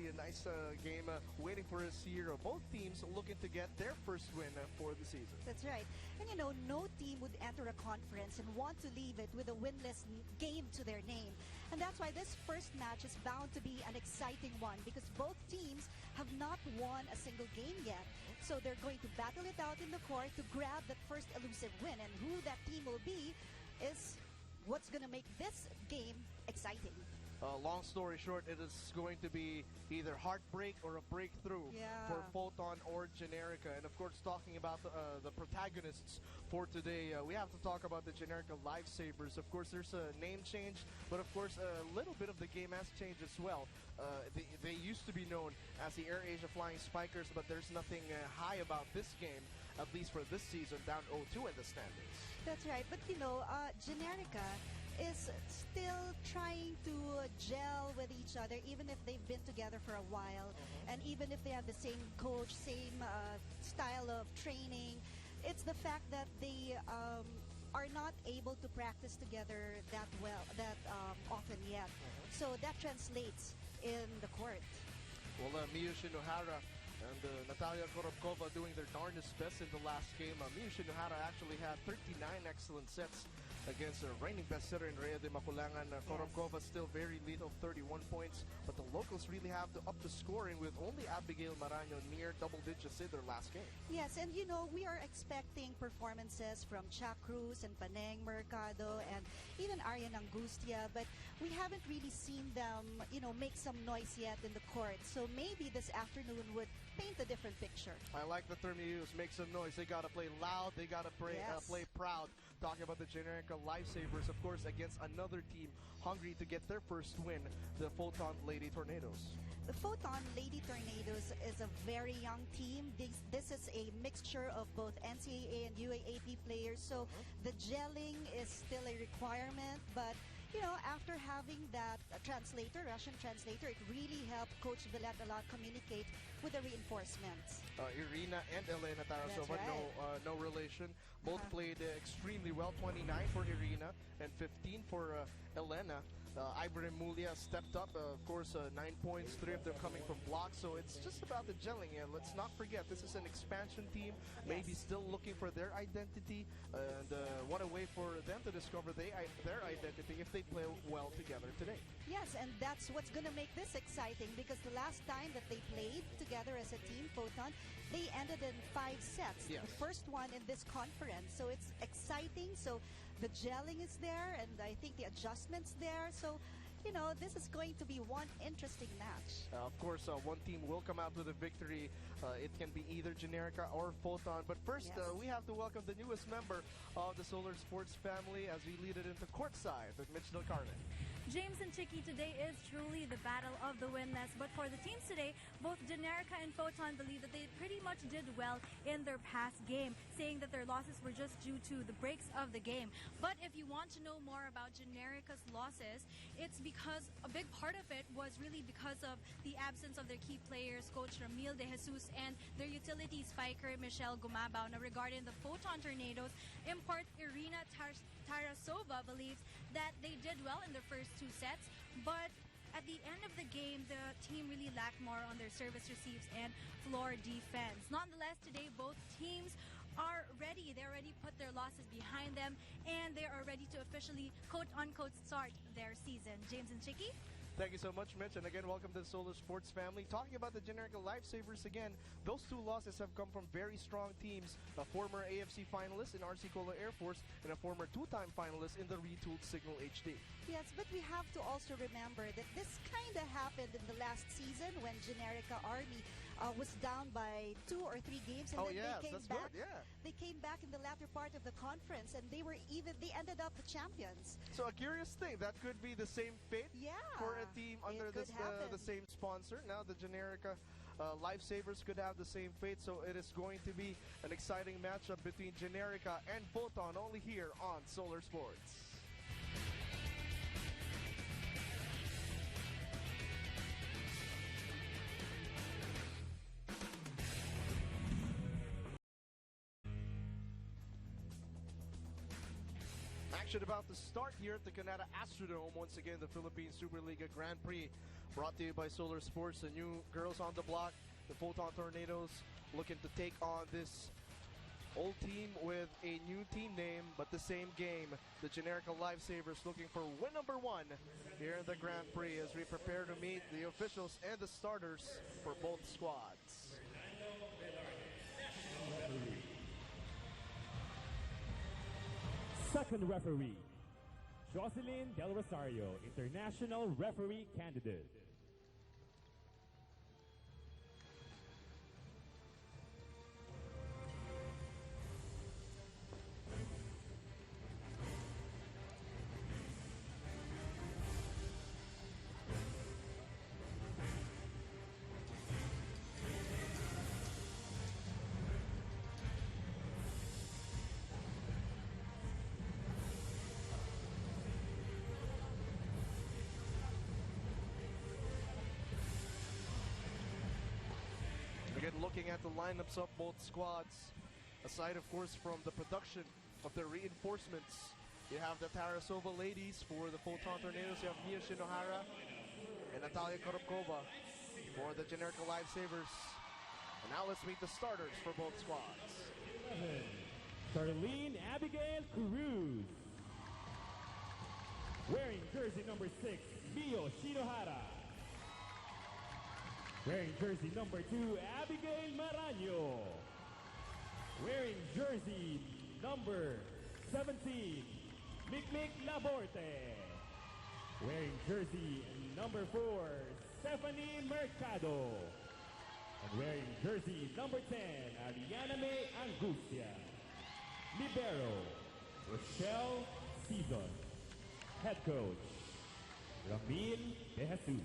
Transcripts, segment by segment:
a nice game waiting for us here. Both teams looking to get their first win for the season. That's right. And you know, no team would enter a conference and want to leave it with a winless game to their name. And that's why this first match is bound to be an exciting one, because both teams have not won a single game yet. So they're going to battle it out in the court to grab that first elusive win. And who that team will be is what's going to make this game exciting. Long story short, it is going to be either heartbreak or a breakthrough for Foton or Generika. And of course, talking about the protagonists for today, we have to talk about the Generika Lifesavers. Of course, there's a name change, but of course, a little bit of the game has changed as well. They used to be known as the AirAsia Flying Spikers, but there's nothing high about this game, at least for this season, down 0-2 in the standings. That's right. But you know, Generika is still trying to gel with each other, even if they've been together for a while, and even if they have the same coach, same style of training. It's the fact that they are not able to practice together that well, that often yet. So that translates in the court. Well, Miyu Shinohara and Natalia Korobkova doing their darndest best in the last game. Miyu Shinohara actually had 39 excellent sets against the reigning best setter in Rhea de Maculangan. Korobkova still very little, 31 points, but the locals really have to up the scoring with only Abigail Maraño near double digits in their last game. Yes, and you know, we are expecting performances from Cha Cruz and Paneng Mercado and even Arian Angustia, but we haven't really seen them, you know, make some noise yet in the court. So maybe this afternoon would paint a different picture. I like the term you use, make some noise. They got to play loud, they got to play proud. Talking about the Generika Lifesavers, of course, against another team hungry to get their first win, the Foton Lady Tornadoes. The Foton Lady Tornadoes is a very young team. This is a mixture of both NCAA and UAAP players, so the gelling is still a requirement, but you know, after having that translator, Russian translator, it really helped Coach Villet a lot communicate with the reinforcements. Irina and Elena Tarasova, no relation. Both played extremely well. 29 for Irina and 15 for Elena. Ibrahim Mulia stepped up, of course, 9 points, 3 of them coming from blocks. So it's just about the gelling. And let's not forget, this is an expansion team, maybe still looking for their identity. And what a way for them to discover their identity if they play well together today. Yes, and that's what's going to make this exciting, because the last time that they played together as a team, Foton, they ended in 5 sets. Yes. The first one in this conference. So it's exciting. So the gelling is there, and I think the adjustments there. So, you know, this is going to be one interesting match. Of course, one team will come out with a victory. It can be either Generika or Foton. But first, we have to welcome the newest member of the Solar Sports family as we lead it into courtside with Mitch Del Carmen. James and Chicky, today is truly the battle of the winless. But for the teams today, both Generika and Foton believe that they pretty much did well in their past game, saying that their losses were just due to the breaks of the game. But if you want to know more about Generika's losses, it's because a big part of it was really because of the absence of their key players, Coach Ramil De Jesus, and their utility spiker, Michelle Gumabao. Now, regarding the Foton Tornadoes, in part, Irina Tarasova believes that they did well in their first 2 sets, but at the end of the game, the team really lacked more on their service receives and floor defense. Nonetheless, today both teams are ready. They already put their losses behind them, and they are ready to officially, quote-unquote, start their season. James and Chicky? Thank you so much, Mitch. And again, welcome to the Solar Sports family. Talking about the Generika Lifesavers again, those 2 losses have come from very strong teams. A former AFC finalist in RC Cola Air Force and a former 2-time finalist in the retooled Signal HD. Yes, but we have to also remember that this kind of happened in the last season when Generika Army was down by 2 or 3 games, and then they came back. They came back in the latter part of the conference, and they ended up the champions. So a curious thing, that could be the same fate for a team under the same sponsor. Now the Generika Lifesavers could have the same fate, so it is going to be an exciting matchup between Generika and Foton, only here on Solar Sports. Action about to start here at the Canada Astrodome. Once again, the Philippine Superliga Grand Prix Brought to you by Solar Sports, the new girls on the block, the Foton Tornadoes, looking to take on this old team with a new team name, but the same game. The Generika Lifesavers looking for win number 1 here in the Grand Prix as we prepare to meet the officials and the starters for both squads. Second referee, Jocelyn Del Rosario, international referee candidate. Again, looking at the lineups of both squads, aside of course from the production of the reinforcements, you have the Tarasova ladies. For the Foton Tornadoes, you have Mia Shinohara and Natalia Korobkova for the Generika Lifesavers. And now let's meet the starters for both squads. 11, Charlene Abigail Cruz. Wearing jersey number 6, Mio Shinohara. Wearing jersey number 2, Abigail Maraño. Wearing jersey number 17, Mikmik Laborte. Wearing jersey number 4, Stephanie Mercado. And wearing jersey number 10, Ariana May Angustia. Libero, Rochelle Season. Head coach, Ramil De Jesus.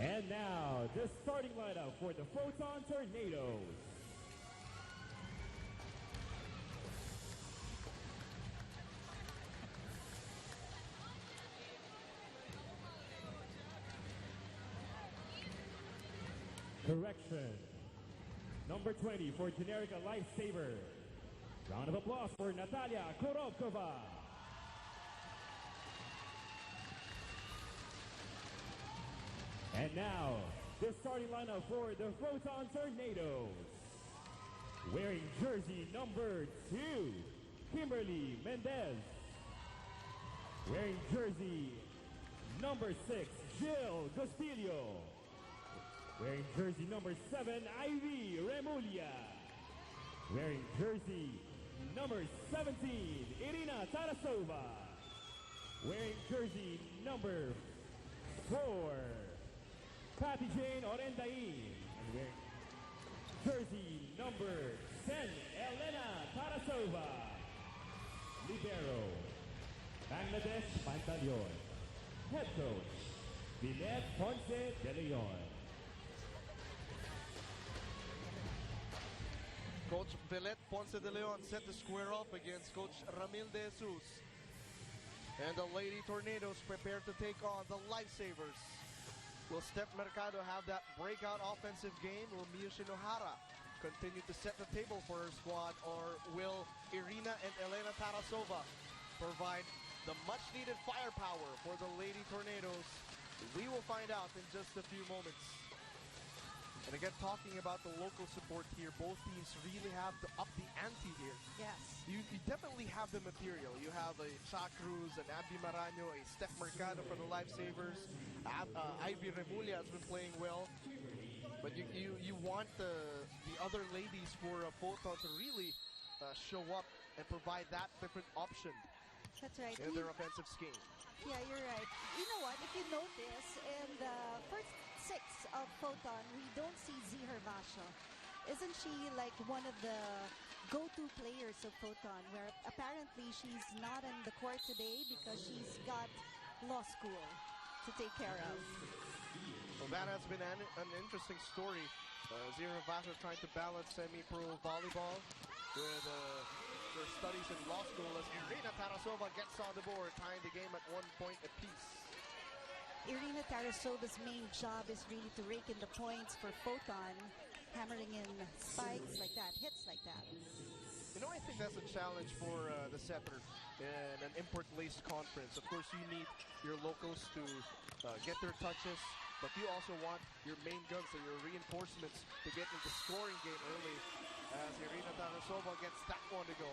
And now, the starting lineup for the Foton Tornadoes. Correction. Number 20 for Generika Lifesaver. Round of applause for Natalia Korobkova. And now, the starting lineup for the Foton Tornadoes. Wearing jersey number 2, Kimberly Mendez. Wearing jersey number 6, Jill Castillo. Wearing jersey number 7, Ivy Remulia. Wearing jersey number 17, Irina Tarasova. Wearing jersey number 4, Patty Jane Orendain. And wearing jersey number 10, Elena Tarasova. Libero, Bangladesh Pantaleon. Head coach, Villet Ponce de Leon. Coach Villet Ponce de Leon set to square off against Coach Ramil De Jesus. And the Lady Tornadoes prepare to take on the Lifesavers. Will Steph Mercado have that breakout offensive game? Will Mia Shinohara continue to set the table for her squad? Or will Irina and Elena Tarasova provide the much-needed firepower for the Lady Tornadoes? We will find out in just a few moments. And again, talking about the local support here, both teams really have to up the ante here. Yes. You definitely have the material. You have a Cha Cruz, an Abby Maraño, a Steph Mercado for the Lifesavers. Ivy Remulia has been playing well. But you want the other ladies for Foton to really show up and provide that different option. That's right. In their offensive scheme. Yeah, you're right. You know what? If you notice, in the first 6 of Foton, we don't see Zihar Vasha. Isn't she like one of the go-to players of Foton, where apparently she's not on the court today because she's got law school to take care of? Well, that has been an interesting story. Zihar Vasha trying to balance semi-pro volleyball with her studies in law school as Irina Tarasova gets on the board, tying the game at 1 point apiece. Irina Tarasova's main job is really to rake in the points for Foton, hammering in spikes like that, hits like that. You know, I think that's a challenge for the setter in an import-laced conference. Of course, you need your locals to get their touches, but you also want your main guns, so your reinforcements, to get into the scoring game early. As Irina Tarasova gets that one to go.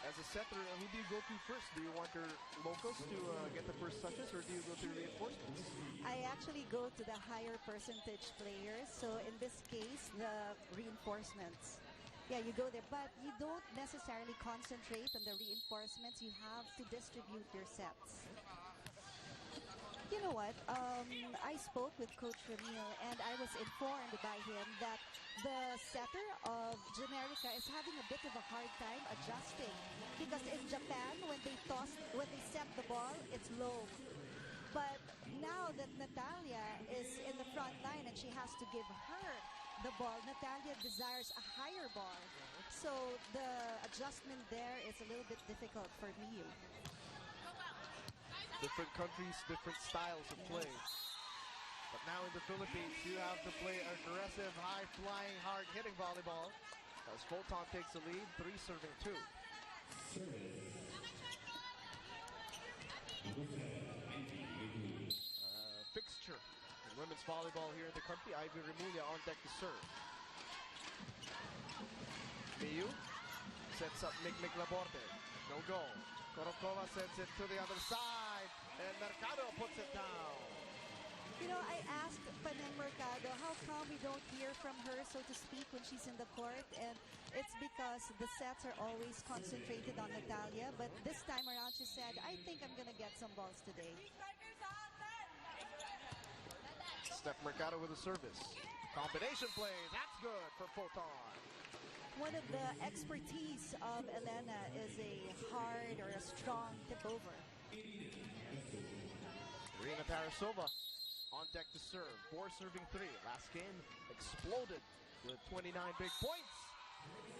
As a setter, who do you go to first? Do you want your locals to get the first touches, or do you go to reinforcements? I actually go to the higher percentage players. So in this case, the reinforcements. Yeah, you go there, but you don't necessarily concentrate on the reinforcements. You have to distribute your sets. You know what? I spoke with Coach Ramil, and I was informed by him that the setter of Generika is having a bit of a hard time adjusting, because in Japan, when they set the ball, it's low. But now that Natalia is in the front line and she has to give her the ball, Natalia desires a higher ball. So the adjustment there is a little bit difficult for me. Different countries, different styles of play. But now in the Philippines, you have to play aggressive, high-flying, hard-hitting volleyball. As Foton takes the lead, 3 serving 2. Fixture in women's volleyball here in the country. Ivy Remulla on deck to serve. Miyu sets up Mig Laborde. No goal. Korokova sends it to the other side, and Mercado puts it down. You know, I asked Panen Mercado how come we don't hear from her, so to speak, when she's in the court, and it's because the sets are always concentrated on Natalia, but this time around she said, I think I'm going to get some balls today. Steph Mercado with a service. Combination plays, that's good for Foton. One of the expertise of Elena is a hard or a strong tip over. Irina Tarasova on deck to serve. 4 serving 3. Last game exploded with 29 big points.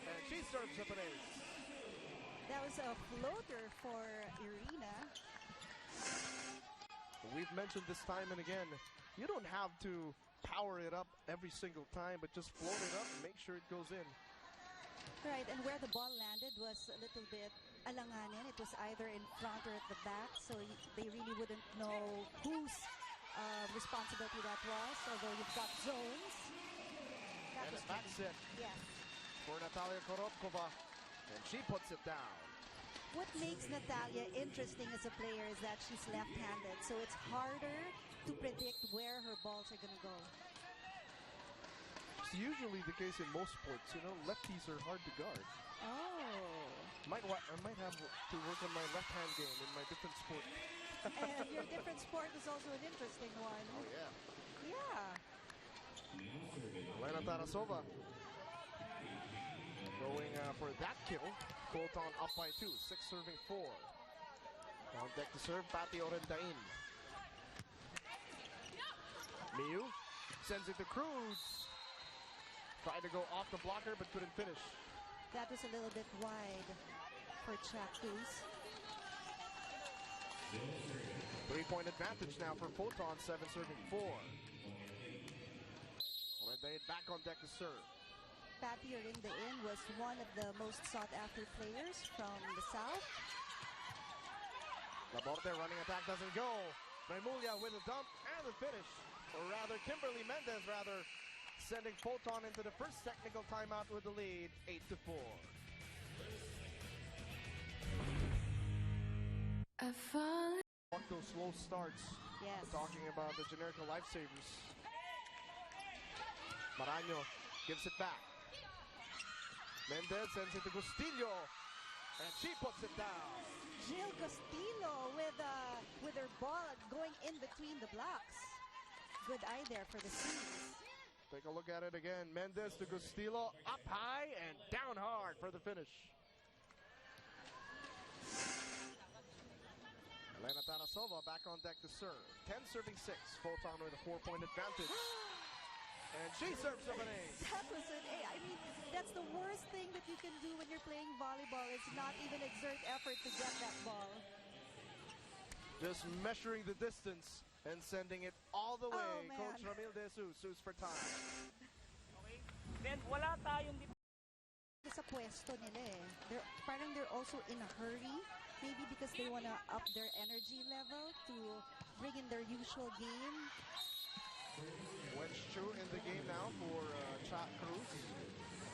And she serves up an ace. That was a floater for Irina. We've mentioned this time and again, you don't have to power it up every single time, but just float it up and make sure it goes in. Right, and where the ball landed was a little bit alanganin. It was either in front or at the back, so they really wouldn't know whose responsibility that was, although you've got zones. And a back set for Natalia Korobkova, and she puts it down. What makes Natalia interesting as a player is that she's left-handed, so it's harder to predict where her balls are going to go. It's usually the case in most sports. You know, lefties are hard to guard. Oh. I might have to work on my left-hand game in my different sport. And your different sport is also an interesting one. Oh, yeah. Yeah. Elena Tarasova going for that kill. Foton up by 2, 6 serving 4. On deck to serve, Pati Orendain. Miyu sends it to Cruz. Tried to go off the blocker, but couldn't finish. That was a little bit wide for Cruz. 3-point advantage now for Foton, 7 serving 4. Orendain back on deck to serve. Pati Orendain was one of the most sought-after players from the South. Laborde running attack doesn't go. Remulla with a dump and the finish. Or rather, Kimberly Mendez sending Foton into the first technical timeout with the lead, 8-4. Want those slow starts. Yes. We're talking about the Generika lifesavers. Maraño gives it back. Mendez sends it to Gustillo, and she puts it down. Jill Castillo with her ball going in between the blocks. Good eye there for the Seas. Take a look at it again. Mendez to Gustillo, up high and down hard for the finish. Elena Tarasova back on deck to serve. 10 serving 6. Foton with a 4-point advantage. And she serves up an ace. That was an A. I mean, that's the worst thing that you can do when you're playing volleyball is not even exert effort to get that ball. Just measuring the distance and sending it all the way. Oh, Coach Ramil De Jesus for time. Okay. Then wala tayong parte sa pwesto nila eh. They're also in a hurry. Maybe because they want to up their energy level to bring in their usual game. Wedge Chu in the game now for Chat Cruz.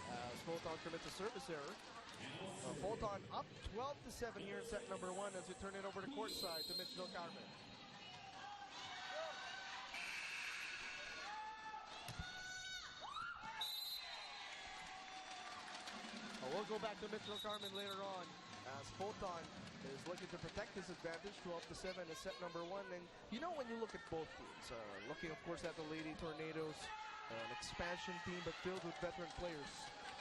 As Foton commits a service error. Foton up 12-7 here in set number 1 as we turn it over to courtside to Mitch Del Carmen. We'll go back to Mitch Del Carmen later on as Foton is looking to protect his advantage. 12-7 is set number 1. And you know, when you look at both teams, looking of course at the Lady Tornadoes, an expansion team but filled with veteran players.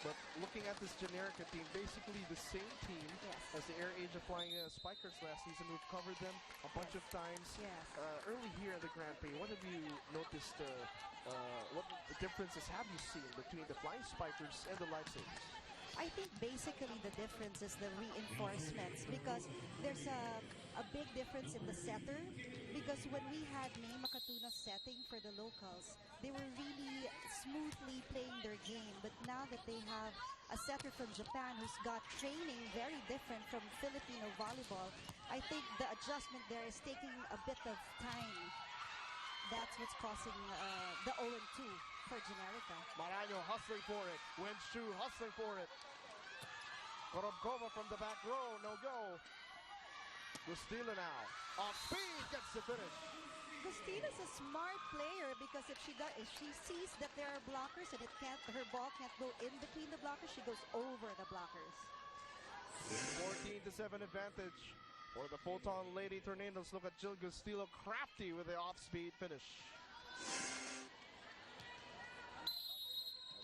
But looking at this Generika team, basically the same team as the Air Asia Flying Spikers last season. We've covered them a bunch of times. Early here in the Grand Prix, what have you noticed? What the differences have you seen between the Flying Spikers and the Lifesavers? I think basically the difference is the reinforcements, because there's a big difference in the setter. Because when we had May Makatuna setting for the locals, they were really smoothly playing their game. But now that they have a setter from Japan who's got training very different from Filipino volleyball, I think the adjustment there is taking a bit of time. That's what's causing the 0-2 for Generika. Marano hustling for it. Wench Chu hustling for it. Korobkova from the back row, no go. Gustila now. Off speed, gets the finish. Gustila's a smart player because if she sees that there are blockers and her ball can't go in between the blockers, she goes over the blockers. 14-7 advantage for the Foton Lady Tornadoes. Look at Jill Gustilo, crafty with the off-speed finish.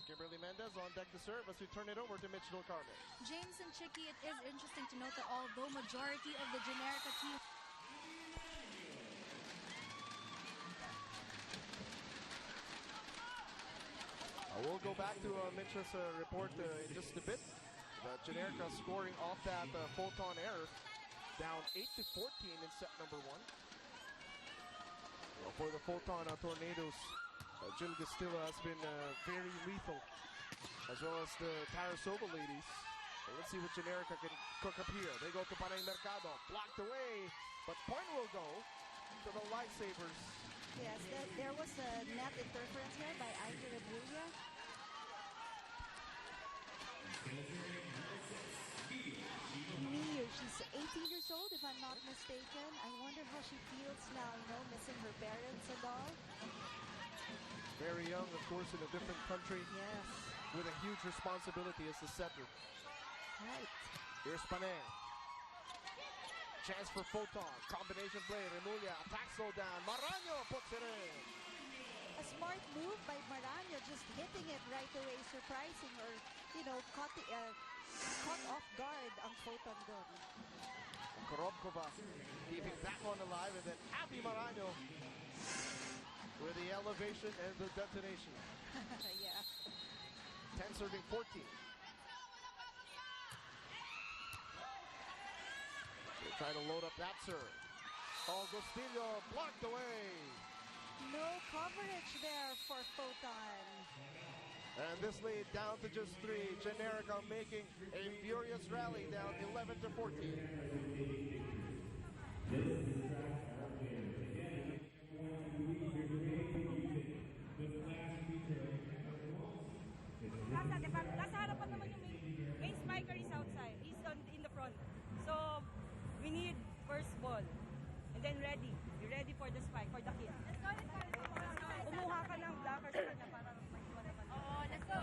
Kimberly Mendez on deck to serve as we turn it over to Mitch Del Carmen. James and Chicky, it is interesting to note that although majority of the Generika team we'll go back to Mitch's report in just a bit. Generika scoring off that Foton error, down 8-14 in set number 1. For the Foton Tornadoes, Jill Gustilo has been very lethal, as well as the Tarasova ladies. So let's see what Generika can cook up here. They go to Panay Mercado, blocked away, but point will go to the Lifesavers. Yes, there was a net interference here by Ivy Rebulia. Miu, she's 18 years old, if I'm not mistaken. I wonder how she feels now, missing her parents and all. Very young, of course, in a different country. Yes. With a huge responsibility as the setter. Right. Here's Panay. Chance for Foton. Combination play. Remulla attack slow down. Marano puts it in. A smart move by Marano, just hitting it right away, surprising or, caught off guard ang Foton doon. Korobkova keeping that one alive, and then Abby Marano with the elevation and the detonation. Yeah. 10 serving 14. They try to load up that serve. Gustillo blocked away. No coverage there for Foton. And this lead down to just 3. Generika making a furious rally, down 11-14. Nasa harapan naman yung main spiker is outside. He's in the front. So, we need first ball. And then ready. Be ready for the spike, for the kill. Umuha ka ng blocker sa kanya para maiwan naman. Let's go.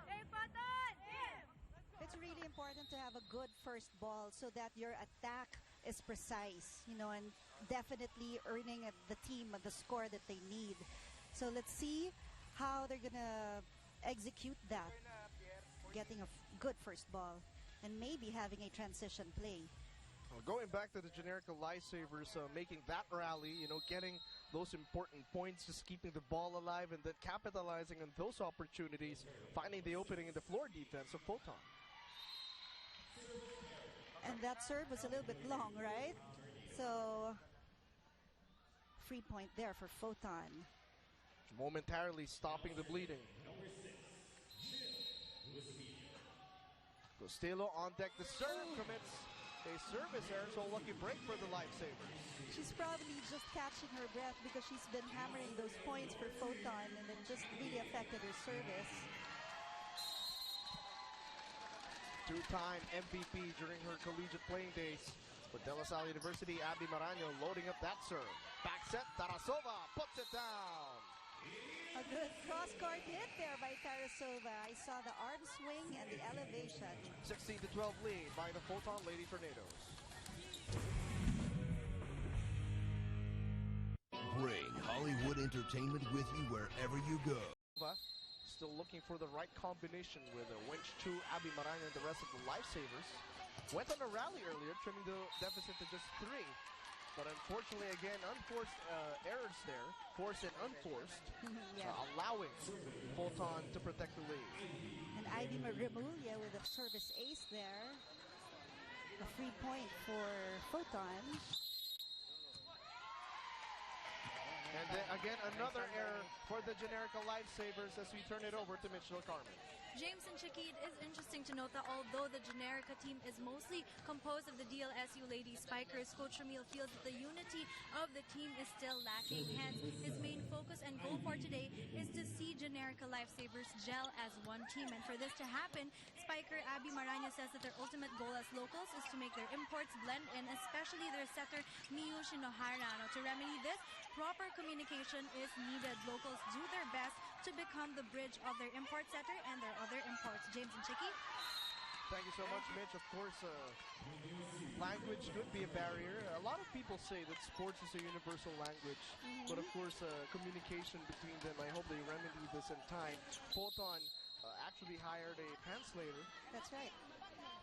Hey, Foton! It's really important to have a good first ball so that your attack is precise, and definitely earning the team the score that they need. So let's see how they're gonna execute that, getting a good first ball and maybe having a transition play. Going back to the Generika Lifesavers, making that rally, getting those important points, just keeping the ball alive and then capitalizing on those opportunities, finding the opening in the floor defense of Foton. And that serve was a little bit long, right? So, free point there for Foton. Momentarily stopping the bleeding. Castillo on deck. The serve commits a service error, so a lucky break for the Lifesavers. She's probably just catching her breath because she's been hammering those points for Foton, and it just really affected her service. Two-time MVP during her collegiate playing days with De La Salle University. Abby Maraño loading up that serve. Back set, Tarasova puts it down. A good cross-court hit there by Tarasova. I saw the arm swing and the elevation. 16-12 lead by the Foton Lady Tornadoes. Bring Hollywood entertainment with you wherever you go. Still looking for the right combination with Winch 2, Abby Maraño, and the rest of the Lifesavers. Went on a rally earlier, trimming the deficit to just 3. But unfortunately, again, unforced errors there, forced and unforced, allowing Foton to protect the lead. And Ivy Remulia with a service ace there. A free point for Foton. And then again, another error for the Generika Lifesavers as we turn it over to Mitchell Carmen. James and Chicky, it is interesting to note that although the Generika team is mostly composed of the DLSU lady spikers, Coach Ramil feels that the unity of the team is still lacking. Hence, his main focus and goal for today is to see Generika Lifesavers gel as one team. And for this to happen, spiker Abby Maraño says that their ultimate goal as locals is to make their imports blend in, especially their setter Miyu Shinohara. Now, to remedy this, proper communication is needed. Locals do their best to become the bridge of their import setter and their other imports. James and Chicky? Thank you so much, Mitch. Of course, language could be a barrier. A lot of people say that sports is a universal language, but of course, communication between them, I hope they remedy this in time. Foton actually hired a translator. That's right.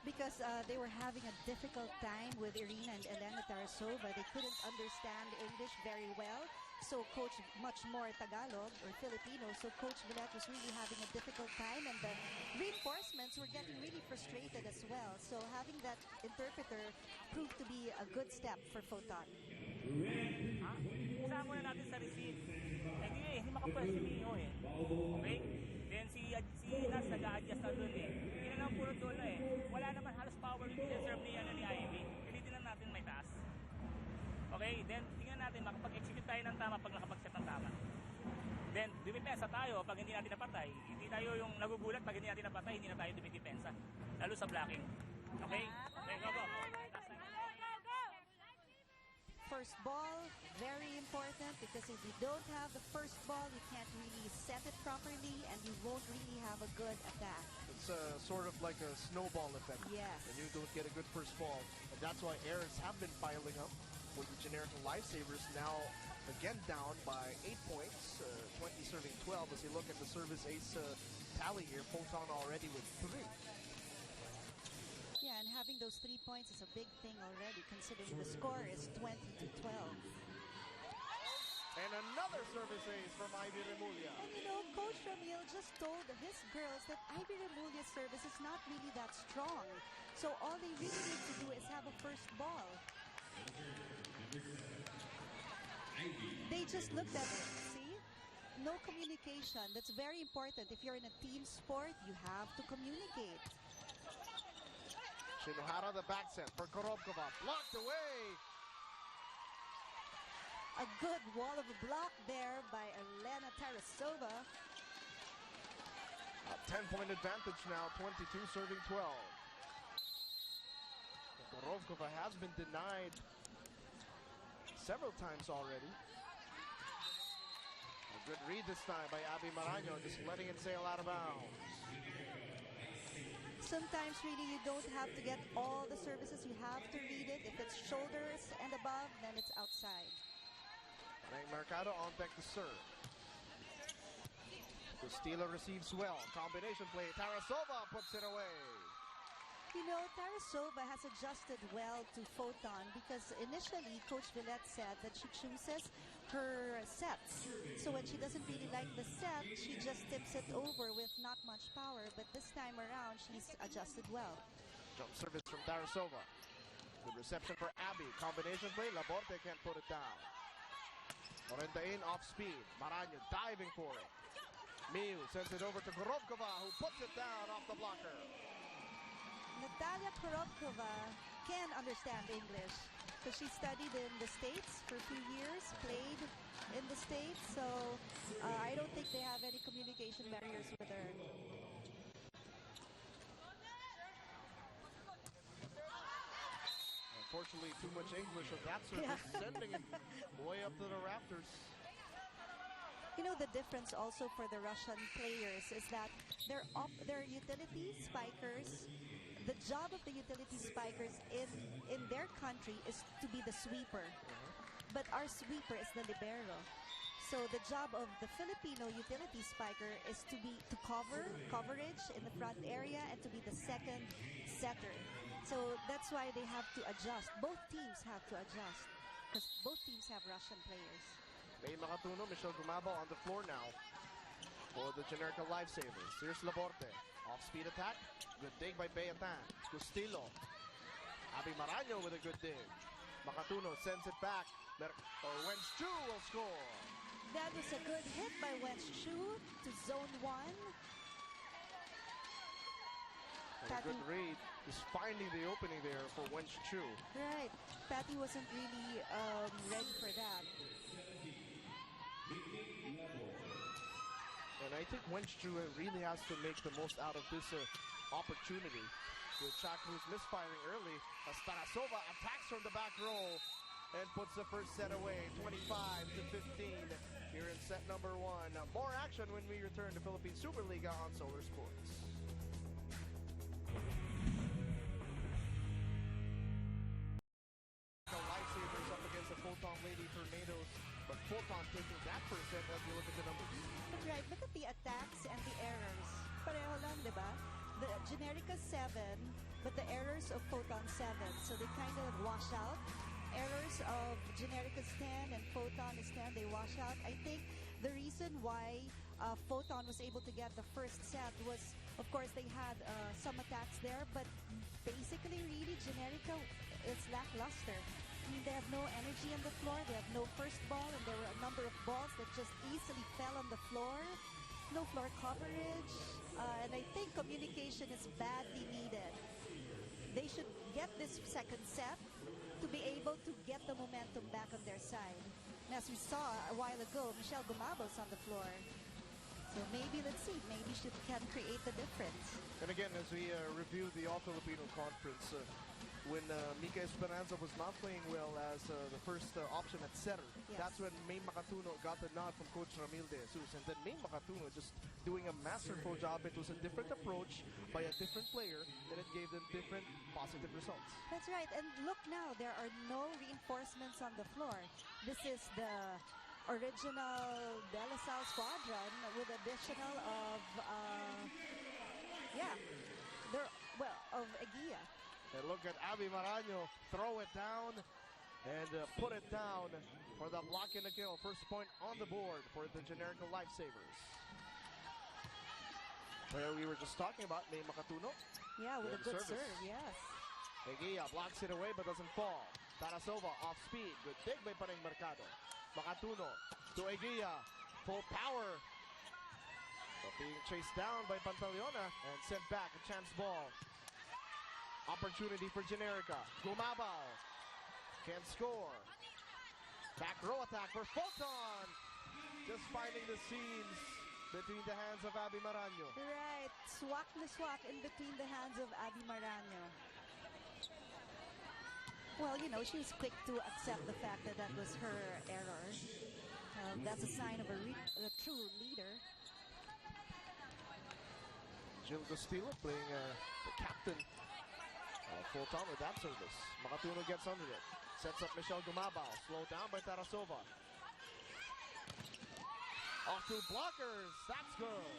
Because they were having a difficult time with Irina and Elena Tarasova. They couldn't understand English very well. So Coach, much more Tagalog or Filipino. So Coach Villet was really having a difficult time, and the reinforcements were getting really frustrated as well. So having that interpreter proved to be a good step for Foton. Usahan muna natin sa receive. Hindi makapwede si Mio eh. Okay? Then si Nas nag-a-adjust na doon eh. Hindi na lang puro doon eh. Wala naman halos power yung deserve ni Ivy. Pilitin lang natin may taas. Okay? Then tingnan natin makapag-execute tayo ng tama pag nakapag-set ng tama. Then dumipensa tayo pag hindi natin napatay. Hindi tayo yung nagugulat pag hindi natin napatay, hindi na tayo dumidepensa. Lalo sa blocking. Okay? Then go. First ball, very important, because if you don't have the first ball, you can't really set it properly and you won't really have a good attack. It's sort of like a snowball effect. Yes. And you don't get a good first ball. And that's why errors have been piling up for the Generika Lifesavers, now again down by 8 points, 20 serving 12 as you look at the service ace tally here. Foton already with 3. Yeah, and having those 3 points is a big thing already, considering the score is 20-12. And another service ace from Ivy Remulia. And you know, Coach Ramil just told his girls that Ivy Remulia's service is not really that strong. So all they really need to do is have a first ball. They just looked at it, see? No communication. That's very important. If you're in a team sport, you have to communicate. Shinohara, the back set for Korobkova. Blocked away. A good wall of a block there by Elena Tarasova. A 10-point advantage now, 22 serving 12. Korobkova has been denied several times already. A good read this time by Abby Maraño, just letting it sail out of bounds. Sometimes really you don't have to get all the services, you have to read it. If it's shoulders and above, then it's outside. Mercado on deck to serve. Castillo receives well. Combination play. Tarasova puts it away. You know, Tarasova has adjusted well to Foton because initially Coach Villet said that she chooses her sets. So when she doesn't really like the set, she just tips it over with not much power. But this time around, she's adjusted well. Jump service from Tarasova. Good reception for Abby. Combination play. Laborte can't put it down. Orendain off speed. Maraño diving for it. Miu sends it over to Korobkova, who puts it down off the blocker. Natalia Korobkova can understand English because she studied in the States for a few years, played in the States, so I don't think they have any communication barriers with her. Unfortunately, too much English of that service, sending it way up to the rafters. You know, the difference also for the Russian players is that they're utility spikers. The job of the utility spikers in their country is to be the sweeper. But our sweeper is the libero. So the job of the Filipino utility spiker is to coverage in the front area and to be the second setter. So that's why they have to adjust. Both teams have to adjust because both teams have Russian players. May Makatuno, Michelle Gumabo on the floor now for the Generika Lifesavers. Here's Laborte. Off-speed attack. Good dig by Beatan. Castillo. Abby Maraño with a good dig. Makatuno sends it back. Wench Chu will score. That was a good hit by Wench Chu to zone 1. A good read. Just finding the opening there for Wench Chu. Right. Patty wasn't really ready for that. And I think Wench Chu really has to make the most out of this opportunity. With Chak who's misfiring early. As Tarasova attacks from the back row and puts the first set away. 25-15 here in set number 1. More action when we return to Philippine Superliga on Solar Sports. The Lifesavers up against the Foton Lady Tornadoes. But Foton taking that first set as you look at the numbers. That's right. Look at the attacks and the errors. Pareho lang, di ba? The Generika 7, but the errors of Foton 7. So they kind of wash out. Errors of Generika's 10 and Foton is 10, they wash out. I think the reason why Foton was able to get the first set was, of course, they had some attacks there, but basically, really, Generika is lackluster. I mean, they have no energy on the floor, they have no first ball, and there were a number of balls that just easily fell on the floor. No floor coverage, and I think communication is badly needed. They should get this second set to be able to get the momentum back on their side. And as we saw a while ago, Michelle Gumabo's on the floor. So maybe, let's see, maybe she can create the difference. And again, as we review the All-Filipino Conference, when Mika Esperanza was not playing well as the first option at setter, that's when May Makatuno got the nod from Coach Ramil De Jesus. And then May Makatuno just doing a masterful job. It was a different approach by a different player, and it gave them different positive results. That's right. And look now, there are no reinforcements on the floor. This is the original De La Salle squadron with additional of, of Eguia. And look at Abby Maraño throw it down and put it down for the block and the kill. First point on the board for the Generika Lifesavers. Where we were just talking about, May Makatuno. Yeah, with a good serve, yes. Eguia blocks it away but doesn't fall. Tarasova off speed. Good dig by Paneng Mercado. Makatuno to Eguia. Full power. But being chased down by Pantaleona and sent back. A chance ball. Opportunity for Generika. Gumabao can score. Back row attack for Foton. Just finding the seams between the hands of Abby Maraño. Right. Swak na swak in between the hands of Abby Maraño. Well, you know, she was quick to accept the fact that that was her error. That's a sign of a true leader. Jill Castillo playing the captain. Foton with that service. Makatuno gets under it. Sets up Michelle Gumabao. Slowed down by Tarasova. Off to blockers. That's good.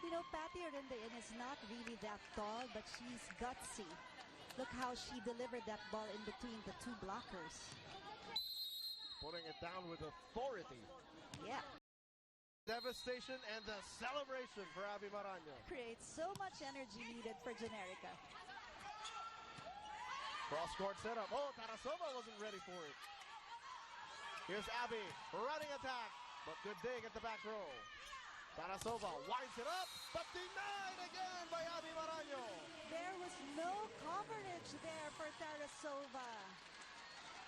You know, Patty Arindain is not really that tall, but she's gutsy. Look how she delivered that ball in between the two blockers. Putting it down with authority. Yeah. Devastation and the celebration for Abby Maraño. Creates so much energy needed for Generika. Cross-court setup. Oh, Tarasova wasn't ready for it. Here's Abby, running attack, but good dig at the back row. Tarasova winds it up, but denied again by Abby Maraño. There was no coverage there for Tarasova.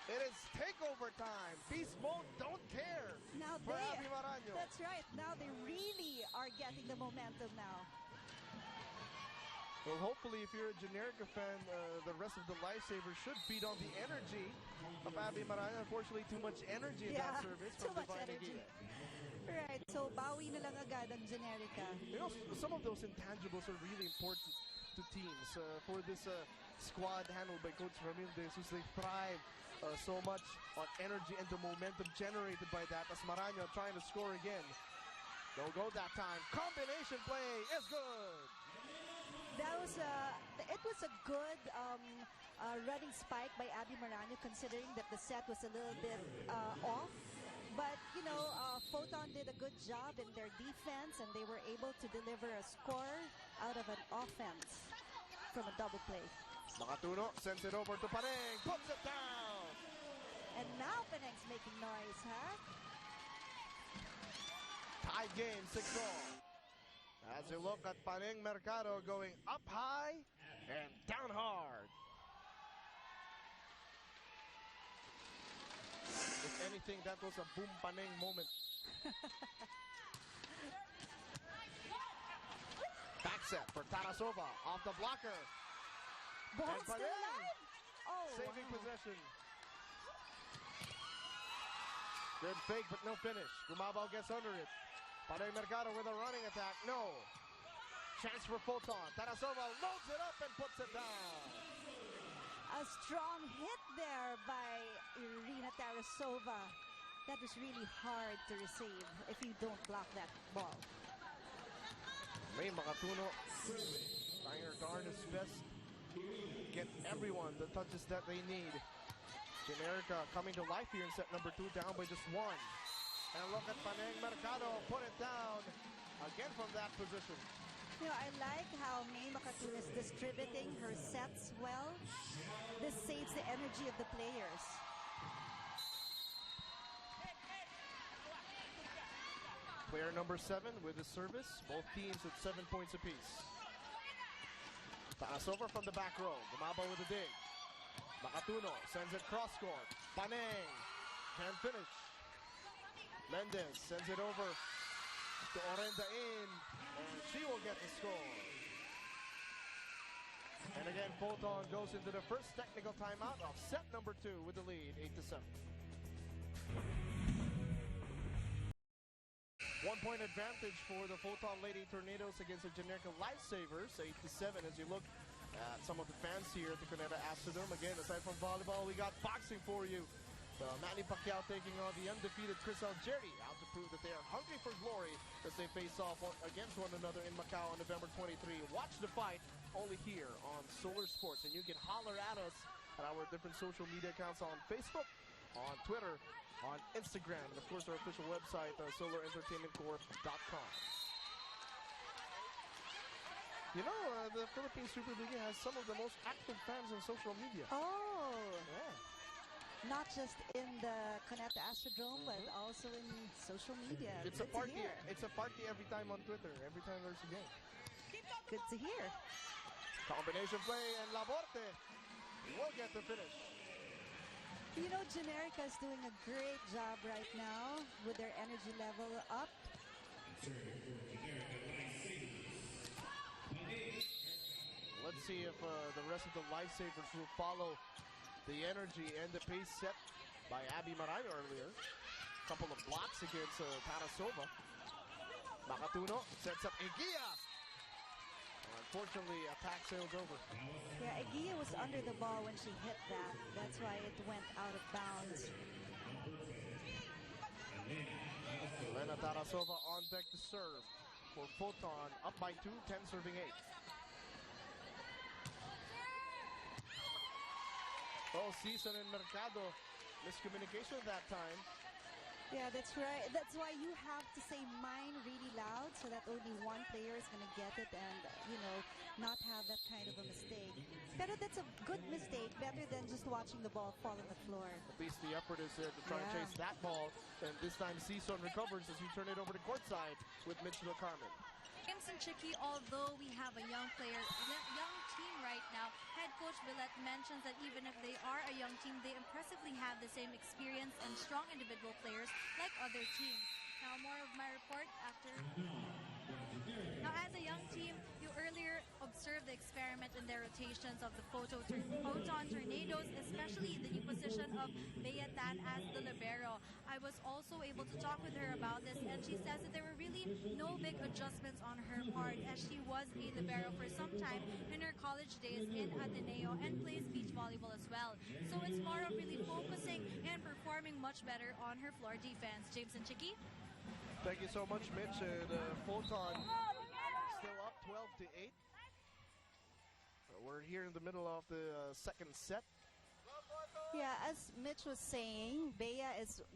It is takeover time. Beast mode, don't care. Now for Abby Maraño. That's right. Now they really are getting the momentum now. Well, hopefully, if you're a Generika fan, the rest of the lifesavers should feed on the energy of Abby Maraño. Unfortunately, too much energy in that service too from much Divine energy. Aguila. Right, so bawi na lang agad ang Generika. You know, some of those intangibles are really important to teams. For this squad handled by Coach Ramil De Jesus, they thrive so much on energy and the momentum generated by that. As Maraño trying to score again. No go that time. Combination play is good. That was it was a good running spike by Abby Maraño, considering that the set was a little bit off. But, you know, Foton did a good job in their defense, and they were able to deliver a score out of an offense from a double play. Makatuno sends it over to Paneng, puts it down. And now Paneng's making noise, huh? Tied game, 6-all. As you look at Paneng Mercado going up high and down hard. If anything, that was a boom Paneng moment. Back set for Tarasova off the blocker. Ball And still alive? Oh, saving wow. possession. Good fake, but no finish. Gumabao gets under it. Paneng Mercado with a running attack. No. Chance for Foton. Tarasova loads it up and puts it down. A strong hit there by Irina Tarasova. That was really hard to receive if you don't block that ball. May Makatuno trying her darndest best. Get everyone the touches that they need. Generika coming to life here in set number 2, down by just 1. And look at Paneng Mercado, put it down again from that position. You know, I like how May Makatuno is distributing her sets well. This saves the energy of the players. Player number 7 with the service. Both teams with 7 points apiece. Tarasova from the back row. Gumabao with a dig. Makatuno sends it cross court. Paneng can't finish. Mendez sends it over to Orenda in, and she will get the score. And again, Foton goes into the first technical timeout of set number 2 with the lead, 8-7. 1 point advantage for the Foton Lady Tornadoes against the Generika Lifesavers, 8-7. As you look at some of the fans here at the Cuneta Astrodome. Again, aside from volleyball, we got boxing for you. Manny Pacquiao taking on the undefeated Chris Algieri, out to prove that they are hungry for glory as they face off against one another in Macau on November 23. Watch the fight only here on Solar Sports, and you can holler at us at our different social media accounts on Facebook, on Twitter, on Instagram, and of course our official website, solarentertainmentcorp.com. You know, the Philippine Superliga has some of the most active fans on social media. Oh! Yeah. Not just in the Cuneta Astrodome, but also in social media. It's a party. It's a party every time on Twitter. Every time there's a game. Good to hear. Combination play, and Laborte will get the finish. You know, Generika is doing a great job right now with their energy level up. Let's see if the rest of the Lifesavers will follow the energy and the pace set by Abby Maraño earlier. Couple of blocks against Tarasova. Makatuno sets up Eguia. Unfortunately, attack sails over. Yeah, Eguia was under the ball when she hit that. That's why it went out of bounds. Elena Tarasova on deck to serve for Foton, up by 2, 10 serving 8. All season in Mercado, miscommunication that time. Yeah, that's right. That's why you have to say mine really loud so that only one player is going to get it and, not have that kind of a mistake. But that's a good mistake, better than just watching the ball fall on the floor. At least the effort is there to try and chase that ball. And this time, Season recovers as we turn it over to courtside with Mitch Carmen. James and Chicky, although we have a young team right now, head coach Villette mentions that even if they are a young team, they impressively have the same experience and strong individual players like other teams. Now, more of my report after. Now, as a young team, you earlier observed the experiment in their rotations of the Foton Tornadoes, especially the new position of Bea Tan as the libero. I was also able to talk with her about this, and she says that there were really no big adjustments on her part, as she was a libero for some time in her college days in Ateneo and plays beach volleyball as well. So it's more of really focusing and performing much better on her floor defense. James and Chicky? Thank you so much, Mitch. And Foton still up 12-8. We're here in the middle of the second set. Yeah, as Mitch was saying, Bea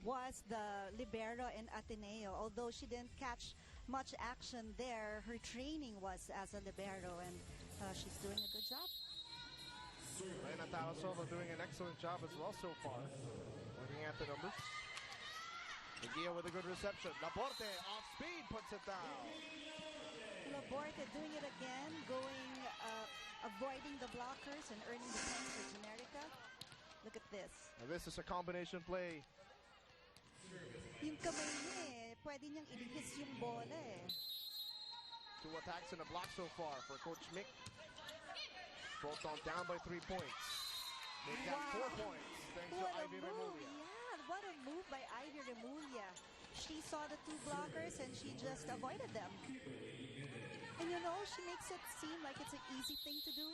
was the libero in Ateneo. Although she didn't catch much action there, her training was as a libero, and she's doing a good job. Reyna Tarasova doing an excellent job as well so far. Looking at the numbers. Gia with a good reception. Laporte off speed puts it down. Laporte doing it again, avoiding the blockers and earning the points for Generika. Look at this. And this is a combination play. Yung kamay niya pwede niyang ilihis yung bola eh. 2 attacks and a block so far for Coach Mick. Foton down by 3 points. They've got 4 points thanks to Ivy Remulla. Yeah, what a move by Ivy Remulla. She saw the 2 blockers and she just avoided them. And she makes it seem like it's an easy thing to do,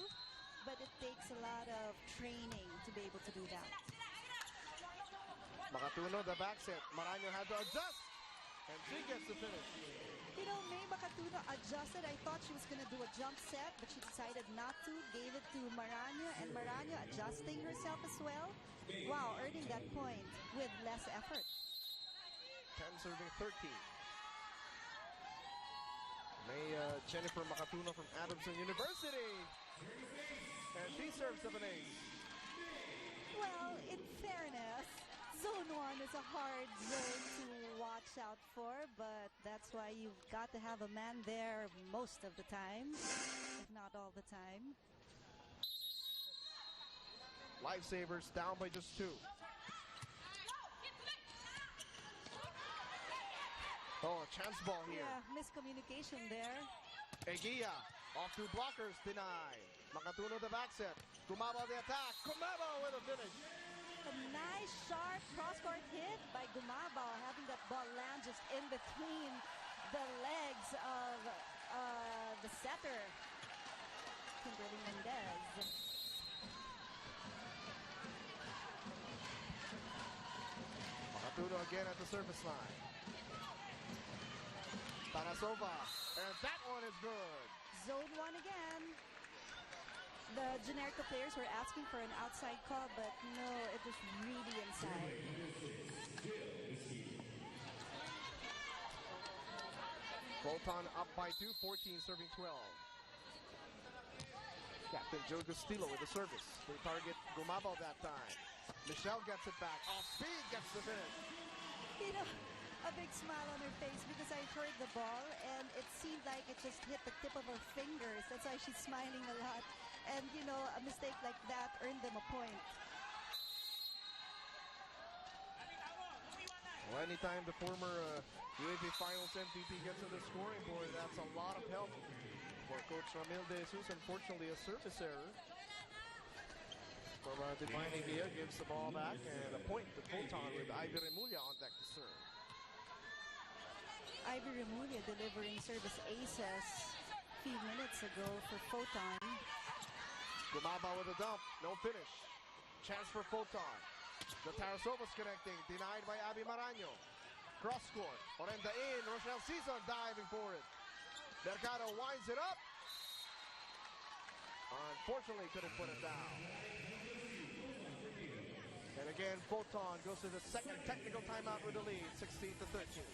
but it takes a lot of training to be able to do that. Makatuno, the back set. Maranyo had to adjust, and she gets the finish. May Makatuno adjusted. I thought she was going to do a jump set, but she decided not to. Gave it to Maranyo, and Maranyo adjusting herself as well. Wow, earning that point with less effort. 10 serving 13. May Jennifer Makatuno from Adamson University. And she serves up an ace. Well, in fairness, Zone 1 is a hard zone to watch out for, but that's why you've got to have a man there most of the time, if not all the time. Lifesavers down by just 2. Oh, a chance ball here. Yeah, miscommunication there. Eguia, off 2 blockers, denied. Makatuno the back set. Gumabo the attack. Gumabo with a finish. A nice, sharp cross-court hit by Gumabo, having that ball land just in between the legs of the setter, Kimberly Mendez. Makatuno again at the service line. Tarasova, and that one is good. Zone 1 again. The Generika players were asking for an outside call, but no, it was really inside. Foton up by 2, 14 serving 12. Captain Joe Castillo with the service. They target Gumabo that time. Michelle gets it back. Off speed gets the finish. A big smile on her face because I heard the ball and it seemed like it just hit the tip of her fingers. That's why she's smiling a lot. And, a mistake like that earned them a point. Well, anytime the former UAP Finals MVP gets on the scoring board, that's a lot of help for Coach Ramil De Jesus. Unfortunately, a service error from Divine Eguia gives the ball back, and a point to Foton with Ivy Remulla on deck to serve. Ivy Remulla delivering service aces a few minutes ago for Foton. Gumaba with a dump, no finish. Chance for Foton. The Tarasova's connecting, denied by Abby Maranyo. Cross court, Orenda in, Rochelle Season diving for it. Mercado winds it up. Unfortunately, couldn't put it down. And again, Foton goes to the second technical timeout with the lead, 16-13.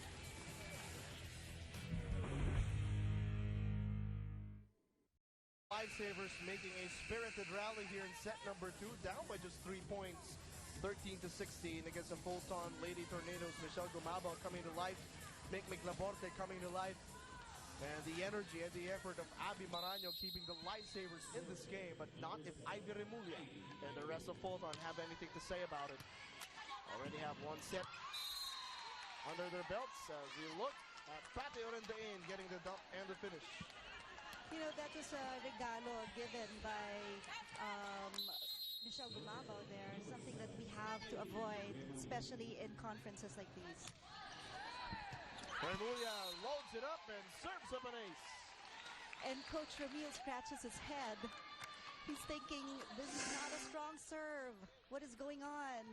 Lifesavers making a spirited rally here in set number 2, down by just 3 points, 13-16 against the Foton Lady Tornadoes. Michelle Gumabao coming to life, Mick Laborte coming to life, and the energy and the effort of Abby Maraño keeping the Lifesavers in this game, but not if Ivy Remulla and the rest of Foton have anything to say about it. Already have one set under their belts as we look at Pati Orendain getting the dump and the finish. You know, that was a regalo given by Michelle Gumabao there, something that we have to avoid, especially in conferences like these. Remulla loads it up and serves up an ace. And Coach Ramil scratches his head. He's thinking, this is not a strong serve. What is going on?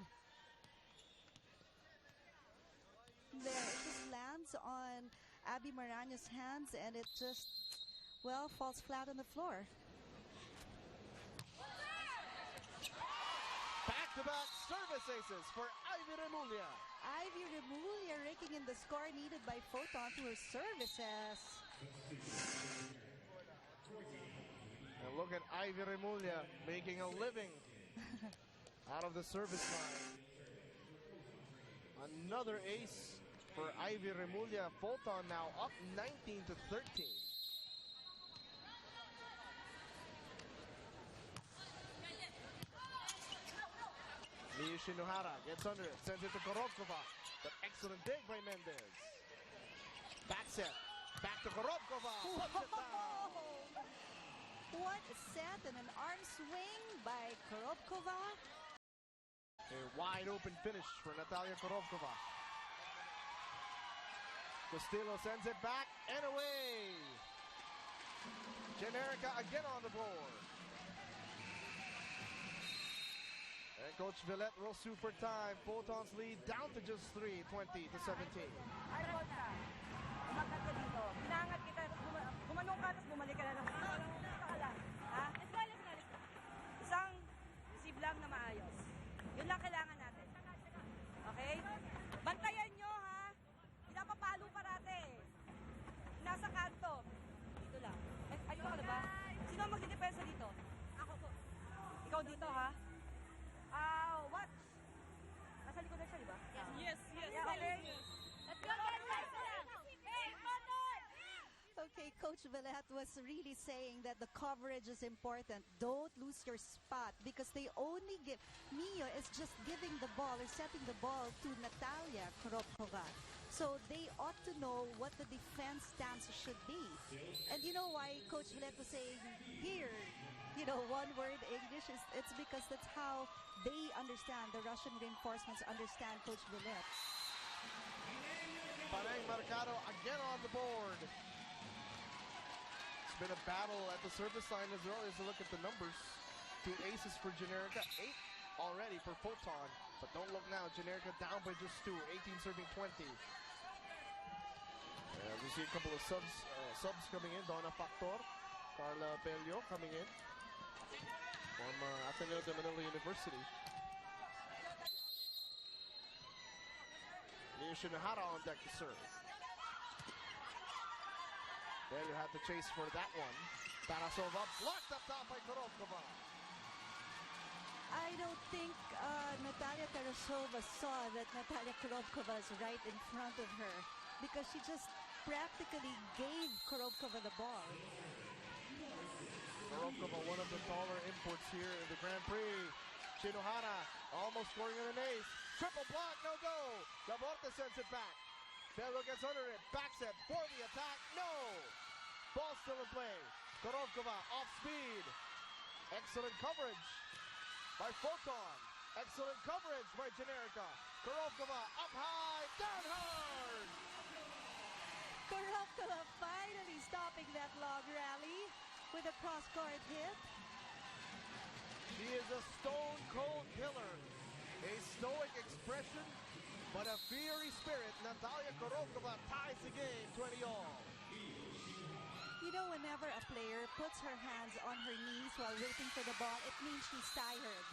There, it just lands on Abby Maraño's hands and it just, well, falls flat on the floor. Back-to-back service aces for Ivy Remulla. Ivy Remulla raking in the score needed by Foton through her services. And look at Ivy Remulla making a living out of the service line. Another ace for Ivy Remulla. Foton now up 19-13. Miyu Shinohara gets under it, sends it to Korobkova. But excellent dig by Mendez. Back set, back to Korobkova. Puts it down. What a set and an arm swing by Korobkova. A wide open finish for Natalia Korobkova. Castillo sends it back and away. Generika again on the board. And Coach Villette will sue for time. Foton's lead down to just 3, 20-17. Ay, Volta. Umagat ka dito. Pinangat kita. Gumanong ka, tapos bumalik ka na lang. Dito ka lang. Ha? Let's go, let's go, let's go. Isang receive lang na maayos. Yun lang kailangan natin. Okay? Bantayan nyo, ha? Pinapapalo parate. Nasa kanto. Dito lang. Ayun ka na ba? Sino ang magdidepensa dito? Ako po. Ikaw dito, ha? Watch. Nasa likod na siya, di ba? Yes. Yeah, okay. Let's go, guys. Okay, Coach Villette was really saying that the coverage is important. Don't lose your spot because they only give... Mio is just giving the ball or setting the ball to Natalia Korobkova. So they ought to know what the defense stance should be. And you know why Coach Villette was saying here, you know, one word English, it's because that's how they understand, the Russian reinforcements understand Coach Villette. Pareng Mercado again on the board. It's been a battle at the service line as well as a look at the numbers. 2 aces for Generika, 8 already for Foton. But don't look now, Generika down by just 2, 18 serving 20. And we see a couple of subs coming in. Donna Factor, Carla Pelio coming in from Ateneo de Manila University. Miyu Shinohara on deck to serve. Pelio had to chase for that one. Tarasova blocked up top by Korobkova. I don't think Natalia Tarasova saw that Natalia Korobkova is right in front of her because she just practically gave Korobkova the ball. Korobkova, one of the taller imports here in the Grand Prix. Shinohara almost scoring an ace. Triple block, no go. Laborte sends it back. Pello gets under it. Back set for the attack. No. Ball still in play. Korobkova off speed. Excellent coverage by Foton. Excellent coverage by Generika. Korobkova up high, down hard. Korobkova finally stopping that long rally with a cross-court hit. She is a stone-cold killer. A stoic expression, but a fiery spirit. Natalia Korobkova ties the game 20-all. You know, whenever a player puts her hands on her knees while waiting for the ball, it means she's tired.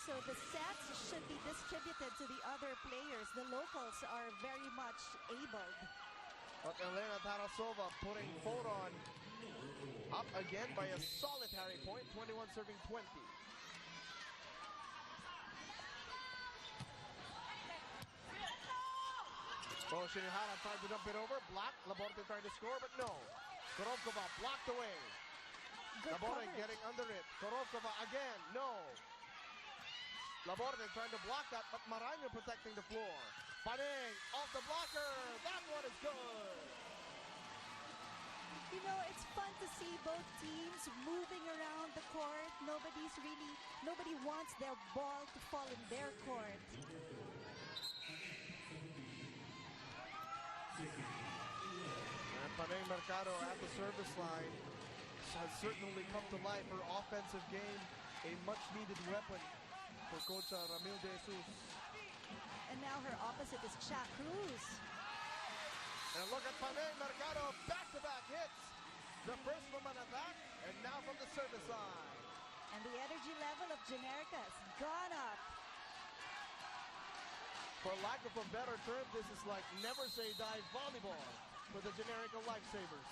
So the sets should be distributed to the other players. The locals are very much abled. But Elena Tarasova putting Foton up again by a solitary point, 21 serving 20. Oh, Shinohara tried to dump it over, blocked. Laborde tried to score, but no. Korovkova blocked away. Laborde getting under it. Korovkova again, no. Laborde trying to block that, but Maraño protecting the floor. Paneng off the blocker. That one is good. You know, it's fun to see both teams moving around the court. Nobody wants their ball to fall in their court. And Paneng Mercado at the service line has certainly come to life. Her offensive game, a much-needed weapon for Coach Ramil De Jesus. And now her opposite is Cha Cruz. And look at Paneng Mercado, back-to-back hits. The first from an attack, and now from the service line. And the energy level of Generika has gone up. For lack of a better term, this is like never say die volleyball for the Generika Lifesavers.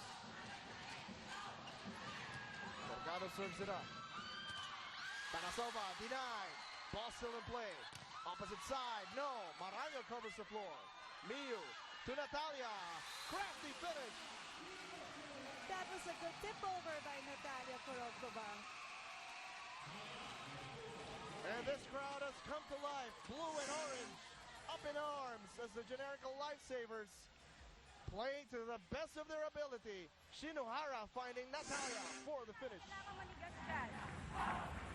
Mercado serves it up. Tarasova denied. Ball still in play. Opposite side, no. Maraño covers the floor. Miu to Natalia. Crafty finish. That was a good tip over by Natalia Korovkova. And this crowd has come to life. Blue and orange. Up in arms as the Generika Lifesavers playing to the best of their ability. Shinohara finding Natalia for the finish.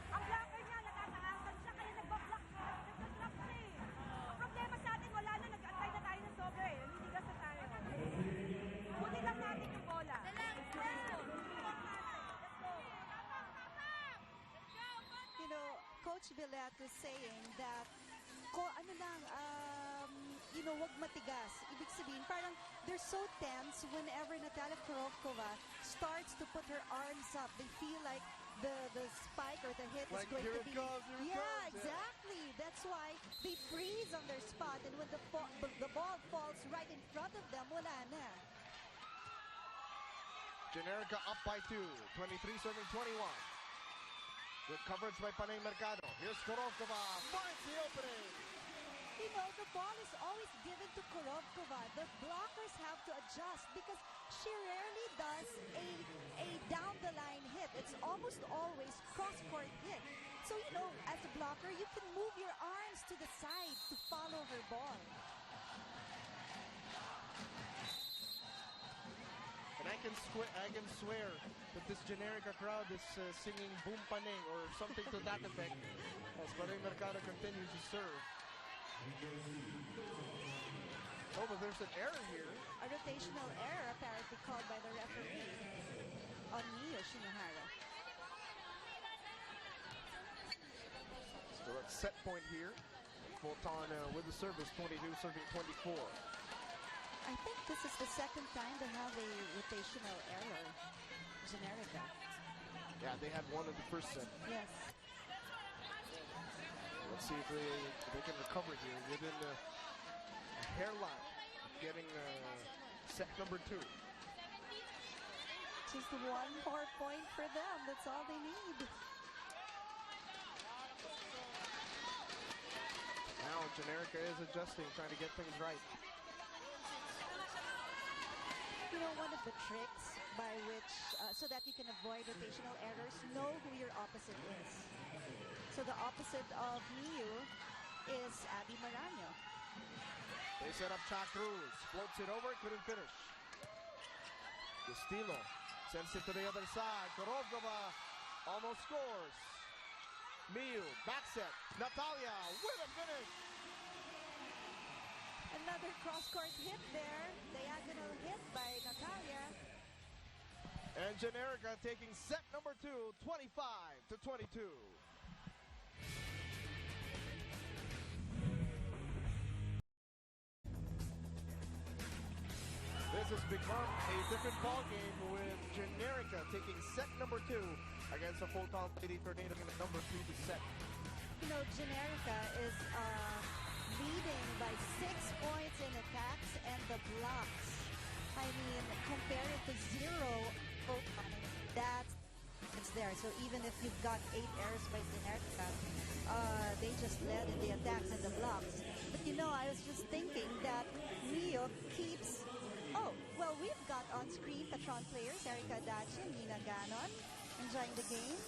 Ang blocker niya, natataasan siya, kaya nagbablock siya. Nagka-block siya eh. Ang problema sa atin, wala na, nag-antay na tayo ng sobra eh. Naninigas na tayo. Buti lang natin yung bola. You know, Coach Villet was saying that wag matigas. Ibig sabihin, parang they're so tense whenever Natalia Korovkova starts to put her arms up. They feel like the spike or the hit like is going to be... Comes, exactly. That's why they freeze on their spot, and when the ball falls right in front of them, wala na. Generika up by 2. 23 serving 21. Good coverage by Paneng Mercado. Here's Korovkova. Finds the opening. You know, the ball is always given to Korovkova. The blockers have to adjust because she rarely does a down-the-line hit. It's almost always cross-court hit. So, you know, as a blocker, you can move your arms to the side to follow her ball. And I can swear that this Generika crowd is singing Boom Paneng or something to that effect as Paneng Mercado continues to serve. Oh, but there's an error here. A rotational error apparently called by the referee on Mio Shinohara. Still at set point here. Foton with the service, 22 serving 24. I think this is the second time they have a rotational error. Generika. Yeah, they had one in the first set. Yes. Let's see if they can recover here within a hairline of getting set number 2. Just one more point for them. That's all they need. Now Generika is adjusting, trying to get things right. You know, one of the tricks by which, so that you can avoid rotational errors, know who your opposite is. So the opposite of Miu is Abby Maraño. They set up Cha Cruz, floats it over, couldn't finish. Castillo sends it to the other side. Korovkova almost scores. Miu, back set. Natalia with a finish. Another cross-court hit there. Diagonal hit by Natalia. And Generika taking set number 2, 25-22. This has become a different ball game with Generika taking set number 2 against the Foton Lady Tornado in the number 3 set. Generika is leading by 6 points in attacks and the blocks. I mean, compare it to 0, it's there. So even if you've got 8 errors by Generika, they just led in the attacks and the blocks. But I was just thinking that Mio keeps... Oh, well, we've got on screen Patron players, Erika Dachi and Nina Ganon, enjoying the game.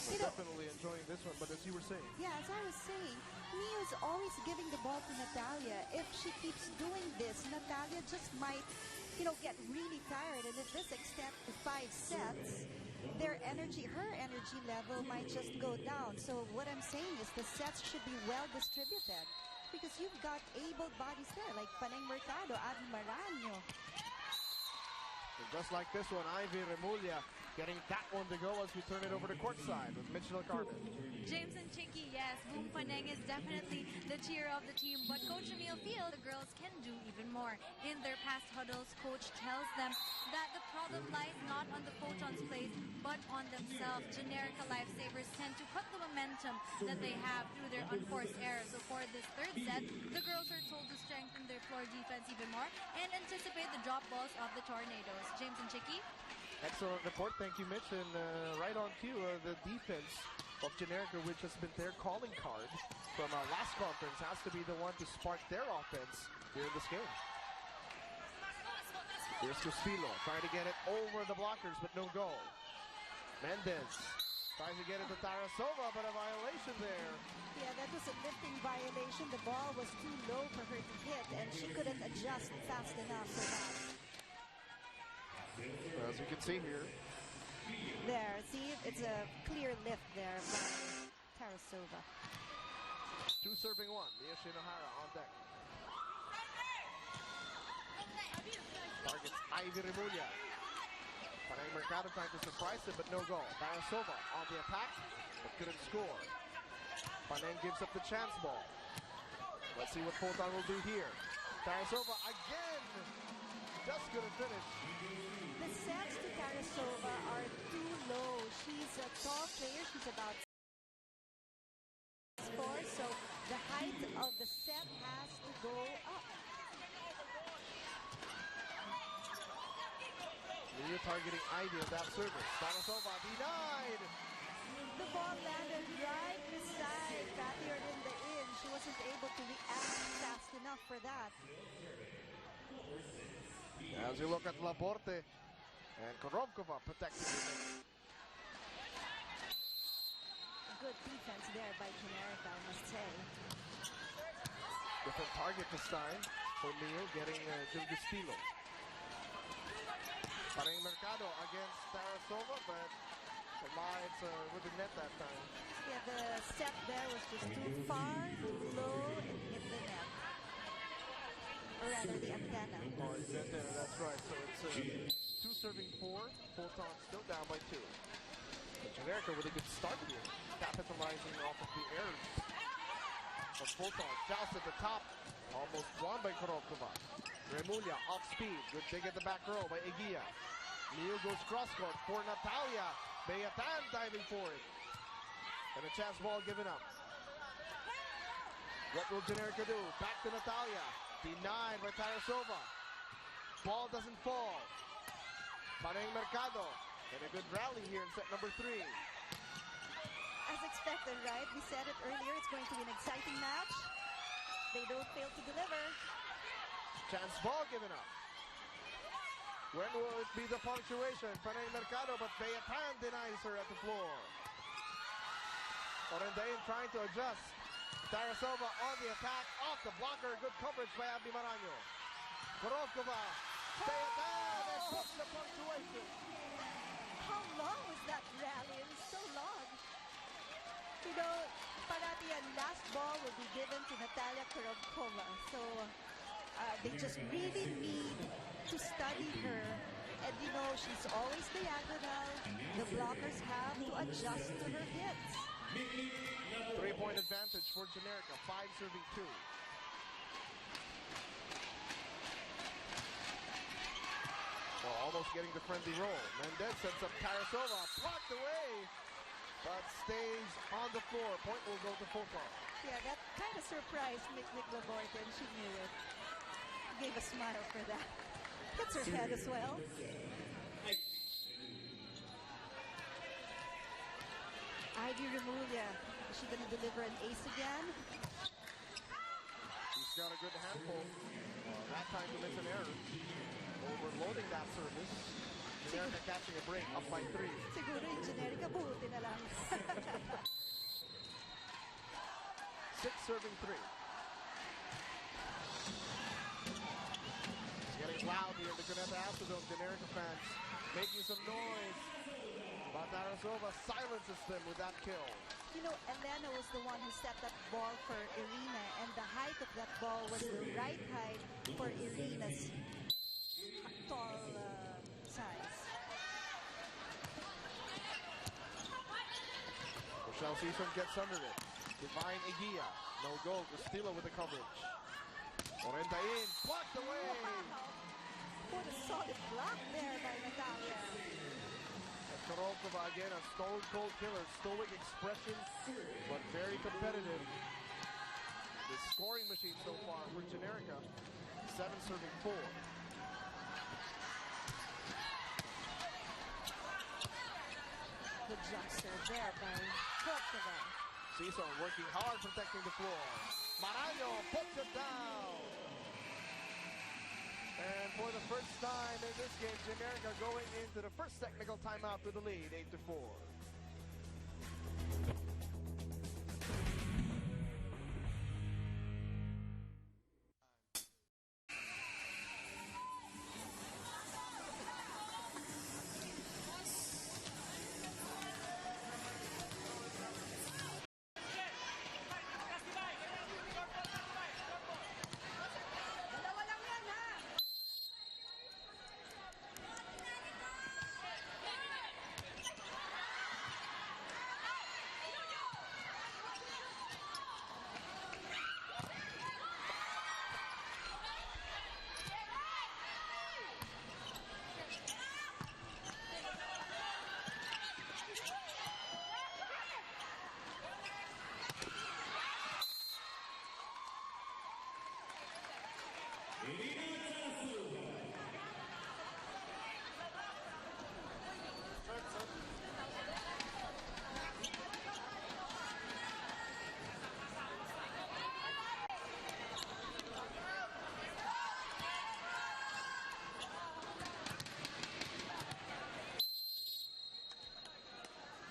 Definitely enjoying this one, but as you were saying. Yeah, as I was saying, Mio's always giving the ball to Natalia. If she keeps doing this, Natalia just might, get really tired. And if this extends to 5 sets, her energy level might just go down. So what I'm saying is the sets should be well distributed because you've got able bodies there, like Panay Mercado, Abby Maranyo. And just like this one, Ivy Remulla getting that one to go as we turn it over to courtside with Mitchell Carmen. James and Chinky, yes, Boom Paneng is definitely the cheer of the team, but Coach Emil feels the girls can do even more. In their past huddles, Coach tells them that the problem lies not on the Photon's plays, but on themselves. Generika lifesavers tend to cut the momentum that they have through their unforced errors. So for this third set, the girls are told to strengthen their floor defense even more and anticipate the drop balls of the Tornadoes. James and Chicky? Excellent report. Thank you, Mitch. And right on cue, the defense of Generika, which has been their calling card from last conference, has to be the one to spark their offense here in this game. Here's Costilo trying to get it over the blockers, but no goal. Mendez tries to get it to Tarasova, but a violation there. Yeah, that was a lifting violation. The ball was too low for her to hit, and she couldn't adjust fast enough for that. As you can see here. There, see, it's a clear lift there by Tarasova. 2 serving 1. Mia Shinohara on deck. Targets Ivy Remulla. Panay Mercado trying to surprise him, but no goal. Tarasova on the attack, but couldn't score. Panay gives up the chance ball. Let's see what Foton will do here. Tarasova again! Just couldn't finish. The sets to Tarasova are too low. She's a tall player. She's about 6'4", so the height of the set has to go up. Mia targeting Ivy on that service. Tarasova denied. The ball landed right beside Kathy in the in. She wasn't able to react fast enough for that. As you look at Laporte and Korobkova protecting the net. Good defense there by Generika, I must say. Different target this time for Mio, getting Jill Gustilo. Panay Mercado against Tarasova, but the lights with the net that time. Yeah, the step there was just too far, too low, and hit the net. Or rather, the antenna. Oh, it's the antenna, that's right. So it's 2 serving 4. Foton still down by 2. But Generika with a good start here, capitalizing off of the errors. But Foton joust at the top, almost won by Korobkova. Remulla off speed, good dig at the back row by Eguia. Mio goes cross court for Natalia. Bayatan diving for it. And a chance ball given up. What will Generika do? Back to Natalia. Denied by Tarasova. Ball doesn't fall. Panay Mercado. And a good rally here in set number 3. As expected, right? We said it earlier, it's going to be an exciting match. They don't fail to deliver. Chance ball given up. When will it be the punctuation? Panay Mercado, but Bayatan denies her at the floor. Orendain trying to adjust. Tarasova on the attack, off the blocker. Good coverage by Abby Maranyo. Korobkova, Bayatan, and puts the punctuation. How long was that rally? It was so long. Parati ang last ball will be given to Natalia Korobkova. So they just really need to study her. And she's always diagonal. The blockers have to adjust to her hits. 3-point advantage for Generika, 5 serving 2. Well, almost getting the friendly roll. Mendez sets up Tarasova, blocked away but stays on the floor. Point will go to Foton. Yeah, that kind of surprised Mick Laborten. She knew it. Gave a smile for that. Hits her head as well. Ivy Remulla. Is she going to deliver an ace again? She's got a good handful. That time to miss an error. Overloading that service. Generika catching a break, up by 3. Siguro yung Generika, buti na lang. 6 serving 3. It's getting loud here in the Cuneta Astrodome. Generika fans making some noise. But Arasova silences them with that kill. You know, Elena was the one who set that ball for Irina, and the height of that ball was the right height for Irina's tall size. Rochelle Season gets under it. Divine Eguia. No goal. Castillo with the coverage. Orenta in. Blocked away. Wow. What a solid block there by Natalia. Karolkova again, a stone cold killer. Stoic expression, but very competitive. The scoring machine so far for Generika. 7 serving 4. Good jump serve there by Karolkova. Season working hard, protecting the floor. Maraño puts it down. And for the first time in this game, Generika going into the first technical timeout with the lead, 8-4.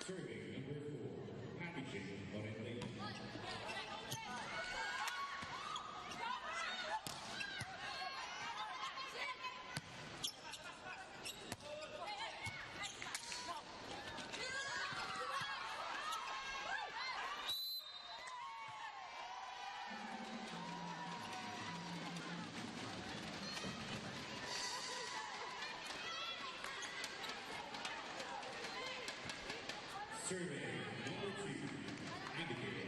Serving number 4, packaging Morente. Survey number 2, indicated.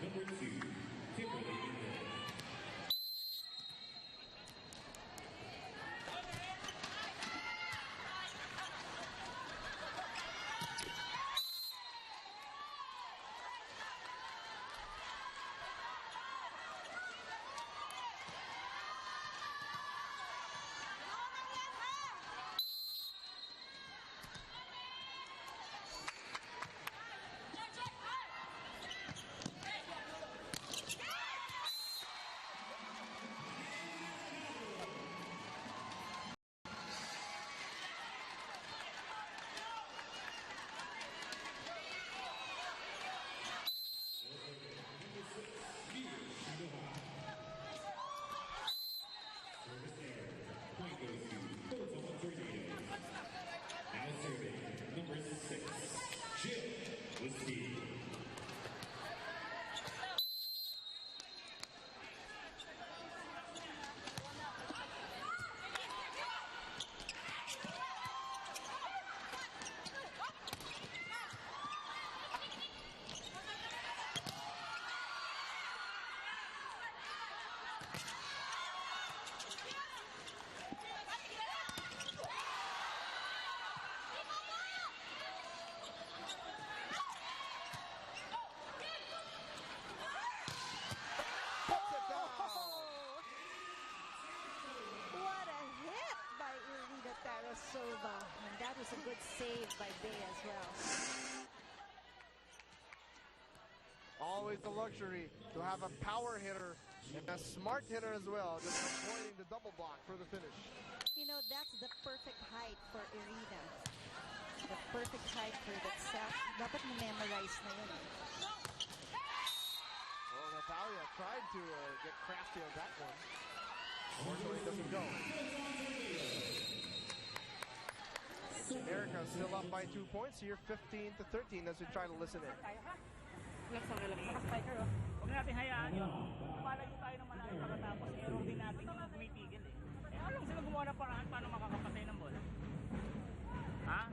number 2, Kimberly. And that was a good save by Bay as well. Always the luxury to have a power hitter and a smart hitter as well, just avoiding the double block for the finish. You know, that's the perfect height for Irina. The perfect height for that set. Dapat memorize na yun. Well, Natalia tried to get crafty on that one. Unfortunately, it doesn't go. Generika still up by 2 points here, 15-13 as we try to listen in. Spiker, huwag natin hayaan yun. Palayo tayo ng malayo pagkatapos, error din natin yung tumitigil eh. Alam sila gumawa ng paraan paano makakapatay ng bola. Ha?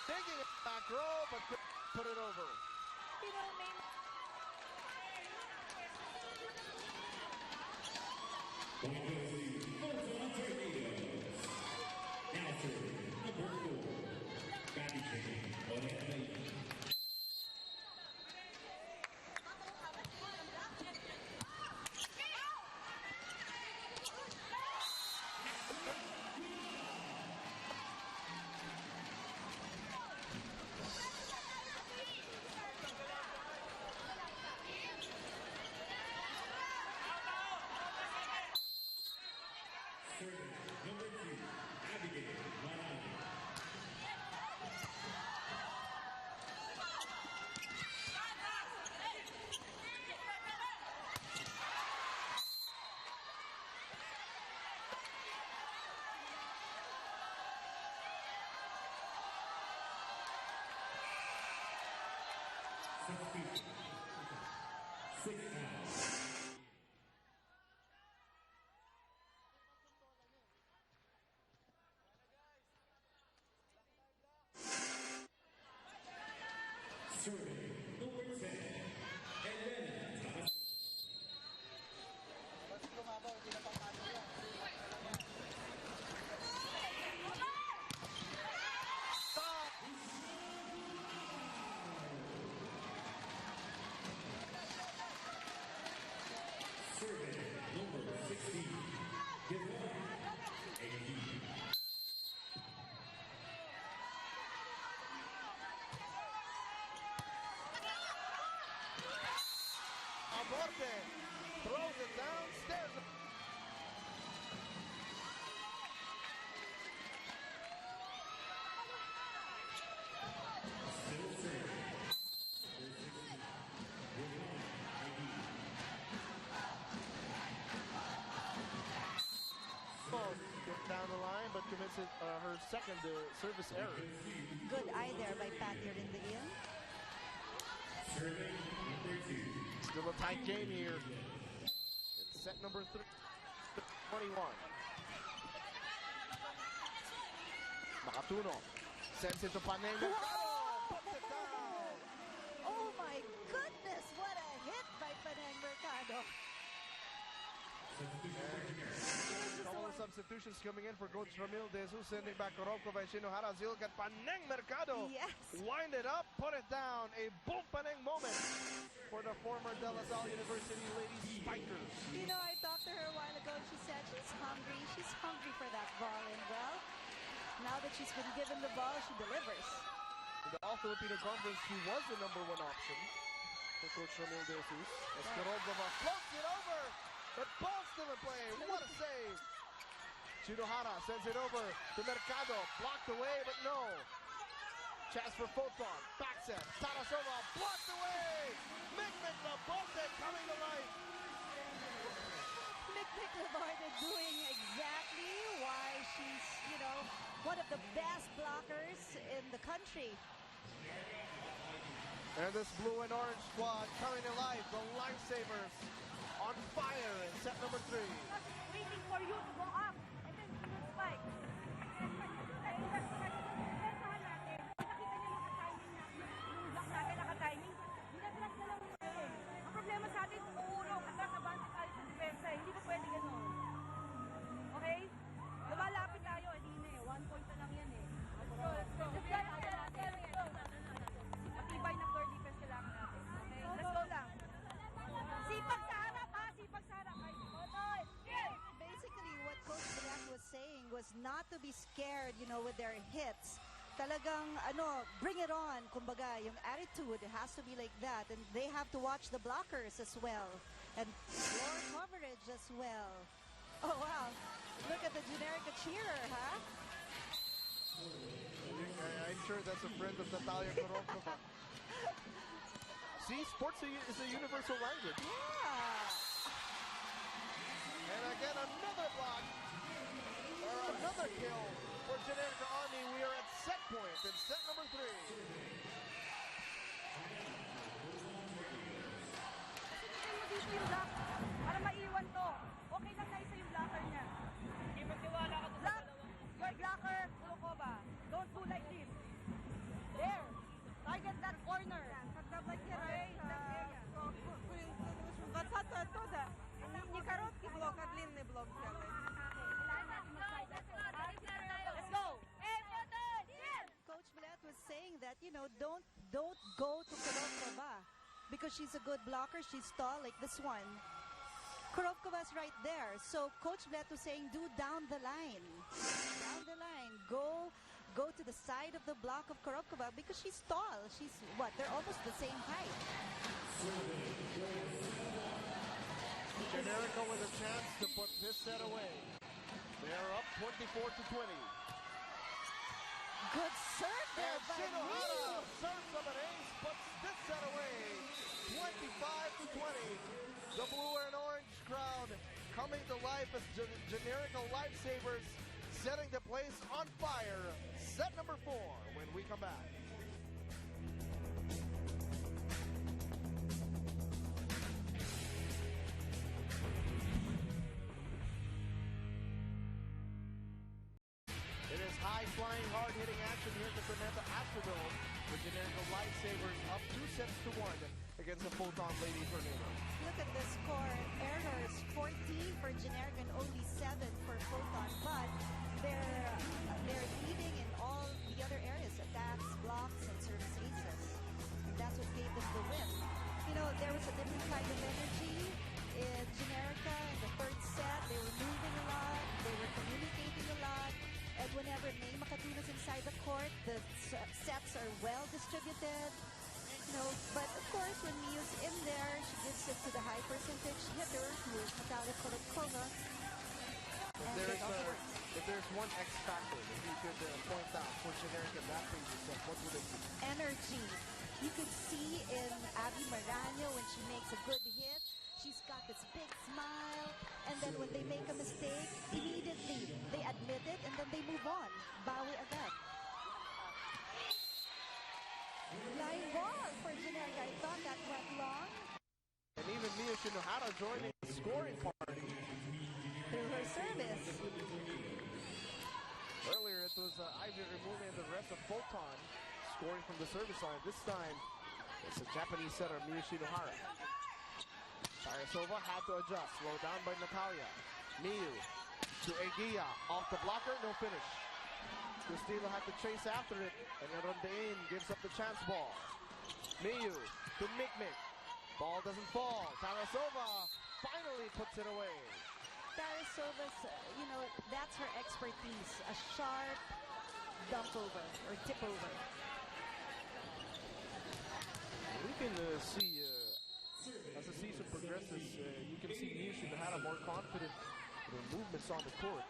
Taking it back row, but put it over. You know, Throws it downstairs. Down the line, but commits her second service error. Good eye there by Patty Rindeguin. Still a tight game here. It's set number 21. Makatuno sends it to Paneng. Puts it down. Oh my goodness, what a hit by Paneng Mercado. Couple of substitutions coming in for Coach Ramil De Jesus, sending back Korokova and Shinohara. Zilk at Paneng Mercado. Yes. Wind it up, put it down. A boom Paneng moment for the former De La Salle University Lady Spikers. You know, I talked to her a while ago and she said she's hungry. She's hungry for that ball. And well, now that she's been given the ball, she delivers. In the All-Filipino Conference, she was the #1 option for Coach Ramil De Jesus. As Korokova floats it over. But ball still in play. What a save. Shinohara sends it over to Mercado. Blocked away, but no. Chance for Foton. Back set. Tarasova blocked away. Mick Laborte coming to life. Mick Laborte doing exactly why she's, you know, one of the best blockers in the country. And this blue and orange squad coming to life. The lifesavers on fire in set number 3. Waiting for you to go up and then you will spike. Pensahan natin, nakita niyo naka-timing na, yung block natin naka-timing, binaglas na lang siya eh. Ang problema sa atin, umuurong, hanggang abante tayo sa depensa eh. Hindi ba pwede gano'n? Okay? Lumalapit tayo, hindi na eh. 1 point na lang yan eh. Matibay na floor defense kailangan natin. Okay? Let's go lang. Sipag sa harap ha! Sipag sa harap! Basically, what Coach Brian was saying was not to be scared, you know, with their hits. Talagang, bring it on. Kumbaga, yung attitude has to be like that. And they have to watch the blockers as well. And floor coverage as well. Oh, wow. Look at the Generika cheerer, huh? I'm sure that's a friend of Natalia Korokova. See, sports is a universal language. Yeah. And again, another block, or another kill for Generika Army. We are at set point in set number 3. Sinitin mo dito yung block para maiwan to. Okay lang na isa yung blocker niya. Hindi magtiwala ka doon sa dalawang. Your blocker, Kurokova. Don't do like this. There. Target that corner. Like here, right? Не короткий блок, а длинный блок сделай. Let's go. Coach Blatt was saying that, you know, don't go to Korokova because she's a good blocker. She's tall like this one. Korokova's right there. So Coach Blatt was saying, do down the line. Down the line. Go to the side of the block of Korokova because she's tall. She's, what, they're almost the same height. Generika with a chance to put this set away. They're up 24-20. Good serve there by Shinohara serves of an ace, puts this set away. 25-20. The blue and orange crowd coming to life as Generika lifesavers setting the place on fire. Set number 4 when we come back. Samantha Astrodome, the Generika Lifesavers up 2-1 against the Foton Lady Tornado. Look at the score. Errors 14 for Generika and only 7 for Foton, but they're leading in all the other areas, attacks, blocks, and service aces. And that's what gave them the win. You know, there was a different kind of energy in Generika in the third set. They were moving a lot, they were communicating a lot, and whenever May Makatuna's inside the court, the sets are well distributed. You know, but of course, when Miu's in there, she gives it to the high percentage hitter, who is Natalia Kolotkova. If there's one X factor that you could point out for Generika that previous set, what would it be? Energy. You could see in Abby Marano when she makes a good hit, she's got this big smile, and then when they make a mistake, immediately they admit it and then they move on. Bawi agad. Line ball for Generika. I thought that went long. And even Miu Shinohara joining the scoring party through her service. Earlier it was Ivy Rimune and the rest of Foton scoring from the service line. This time it's a Japanese setter, Miu Shinohara. Tarasova had to adjust. Slow down by Natalia. Miu to Eguia. Off the blocker, no finish. Cristina had to chase after it, and Rondain gives up the chance ball. Miu to Mikmik. Ball doesn't fall. Tarasova finally puts it away. Tarasova's, you know, that's her expertise. A sharp dump over or tip over. We can see, as the season progresses, you can see Miu Shinohara more confident in her movements on the court.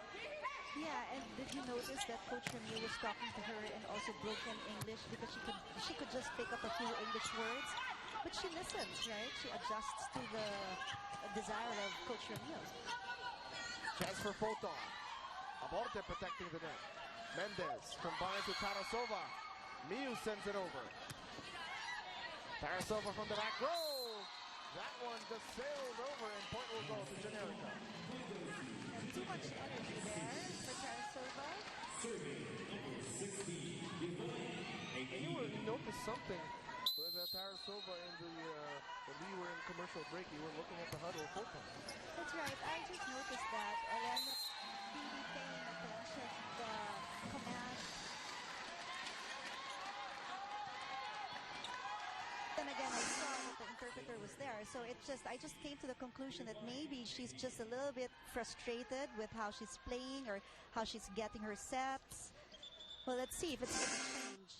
Yeah, and did you notice that Coach Remy was talking to her in also broken English because she could just pick up a few English words, but she listens, right? She adjusts to the desire of Coach Remy. Chance for Foton. Aborte protecting the net. Mendez combines with Tarasova. Miu sends it over. Tarasova from the back row. That one just sailed over, and point will go to Generika. And too much energy there for Tarasova. And you noticed something with Tarasova in the when we were in commercial break. You were looking at the huddle of Foton. That's right. I just noticed that. And I'm really paying attention to the command. Then again, I saw that the interpreter was there, so I just came to the conclusion that maybe she's just a little bit frustrated with how she's playing or how she's getting her sets. Well, let's see if it's going to change.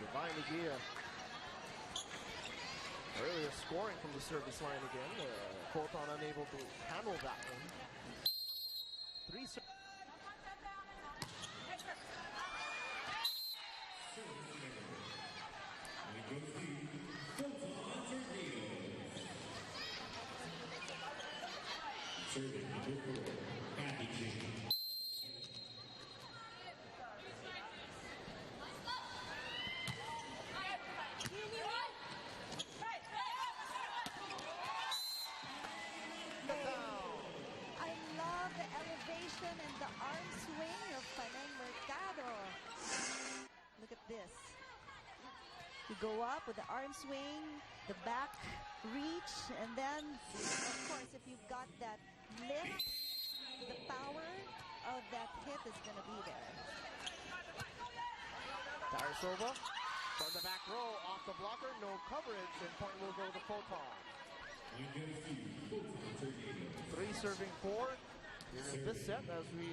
Divine Eguia. Earlier scoring from the service line again. Foton unable to handle that one. Serving number 4, Abby Jane. I love the elevation and the arm swing of Panay Mercado. Look at this. You go up with the arm swing, the back reach, and then, of course, if you've got that lift, the power of that hit is going to be there. Tarasova from the back row, off the blocker, no coverage, and point will go to Foton. 3 serving 4 in this set as we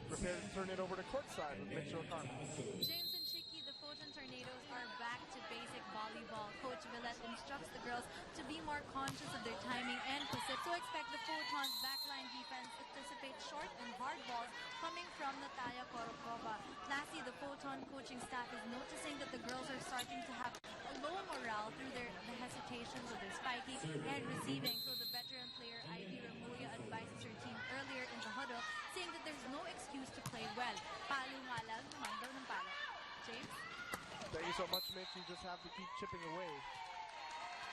prepare to turn it over to courtside with Mitchell Carmen. James and Chicky, the Foton Tornadoes are back to basic volleyball. Coach Villette instructs the girls to be more conscious of their timing and pursuit. So expect the Foton's backline defense to anticipate short and hard balls coming from Natalia Korokova. Lastly, the Foton coaching staff is noticing that the girls are starting to have a low morale through the hesitations of their spiking and receiving. So the veteran player Ivy Remulla advises her team earlier in the huddle, saying that there's no excuse to play well. Palo nga lang, naman daw ng palo. James? Thank you so much, Mitch. You just have to keep chipping away.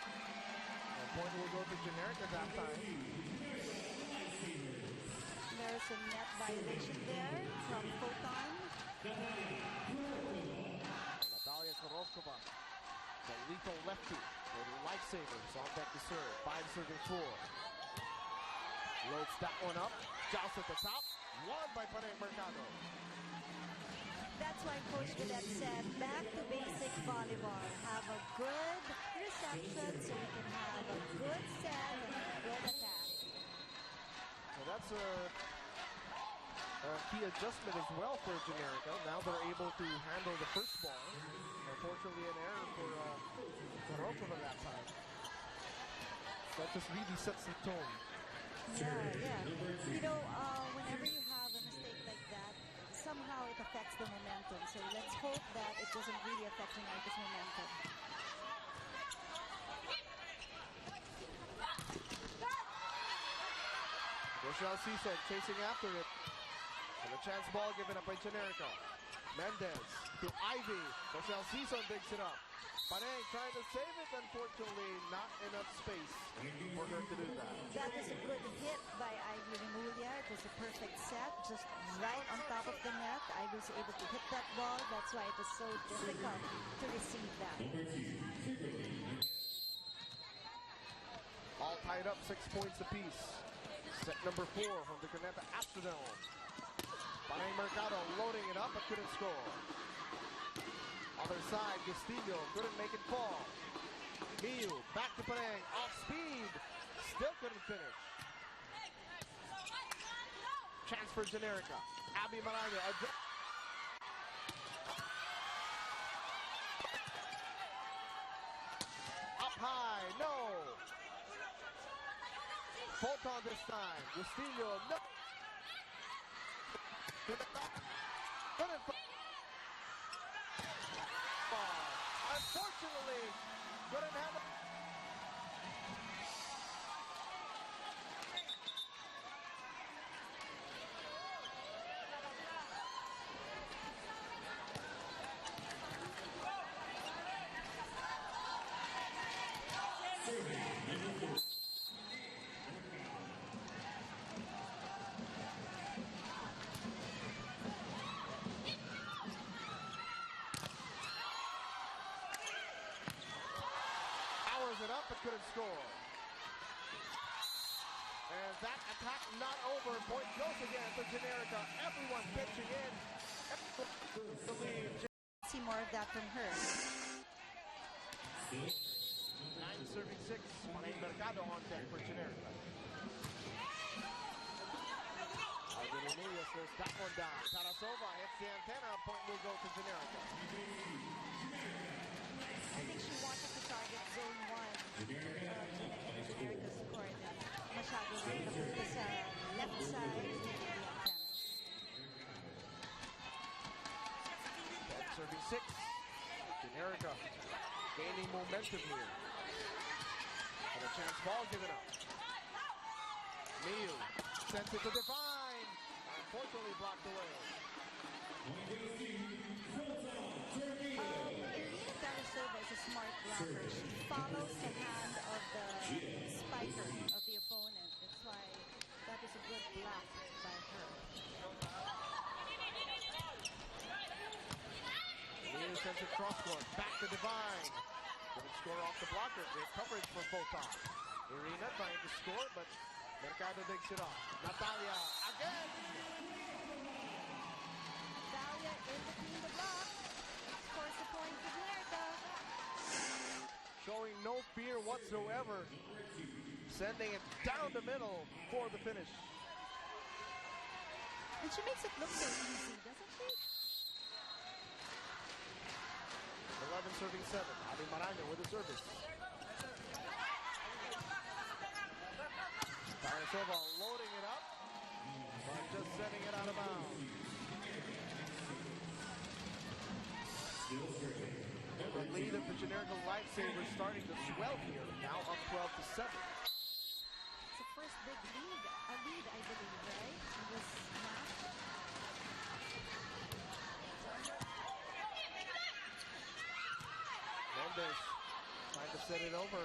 And point will go to Generika that time. There's a net violation there from Foton. empty. Lifesavers on deck to serve. 5 serving 4. Loads that one up. Joust at the top. Won by Prix Mercado. That's why Coach Cadet said, back to basic volleyball. Have a good reception so you can have a good set and a good attack. So that's a key adjustment as well for Generika. Now they're able to handle the first ball. Unfortunately, an error for Rokova that time. That just really sets the tone. Yeah. You know, whenever you have a mistake like that, somehow it affects the momentum. So let's hope that it doesn't really affect Generika's momentum. Rochelle Sison chasing after it. And a chance ball given up by Generika. Mendez to Ivy. Rochelle Sison digs it up. Panay trying to save it. Unfortunately, not enough space for her to do that. That was a good hit by Ivy Remulia. It was a perfect set, just right on top of the net. Ivy was able to hit that ball. That's why it was so difficult to receive that. All tied up, 6 points apiece. Set number 4 from the Graneta Astrodome. Prix Mercado loading it up but couldn't score. Other side, Castillo couldn't make it fall. Miu back to Panang, off speed, still couldn't finish. Chance for Generika. Abby Marano. Up high, no. Foton this time. Castillo, no. Unfortunately, couldn't have it. It up but couldn't score. And that attack not over. Point goes again for Generika. Everyone pitching in. The lead. See more of that from her. 9 serving 6. Prix Mercado on deck for Generika. Aguilera slows that one down. Tarasova hits the antenna. Point will go to Generika. I think she wanted to target zone 1. Generika's court. Masyado lang napunta sa left side. Serving 6. Generika gaining momentum here. And a chance ball given up. Miu sent it to Divine. Unfortunately blocked away. Tarasova is a smart blocker. She follows the hand of the spiker of the opponent. That's why that is a good block by her. Miu sends it cross court. Back to Divine. Couldn't score off the blocker. Great coverage for Foton. Irina trying to score, but Mercado digs it off. Natalia again. Natalia in between the block. Scores the point to Generika. Showing no fear whatsoever. Sending it down the middle for the finish. And she makes it look so easy, doesn't she? 11 serving 7. Abby Marano with the service. Tarasova loading it up, but just sending it out of bounds. The lead of the Generika Lifesavers starting to swell here, now up 12-7. It's the first big lead, I believe, right? It was not. Mendez trying to set it over.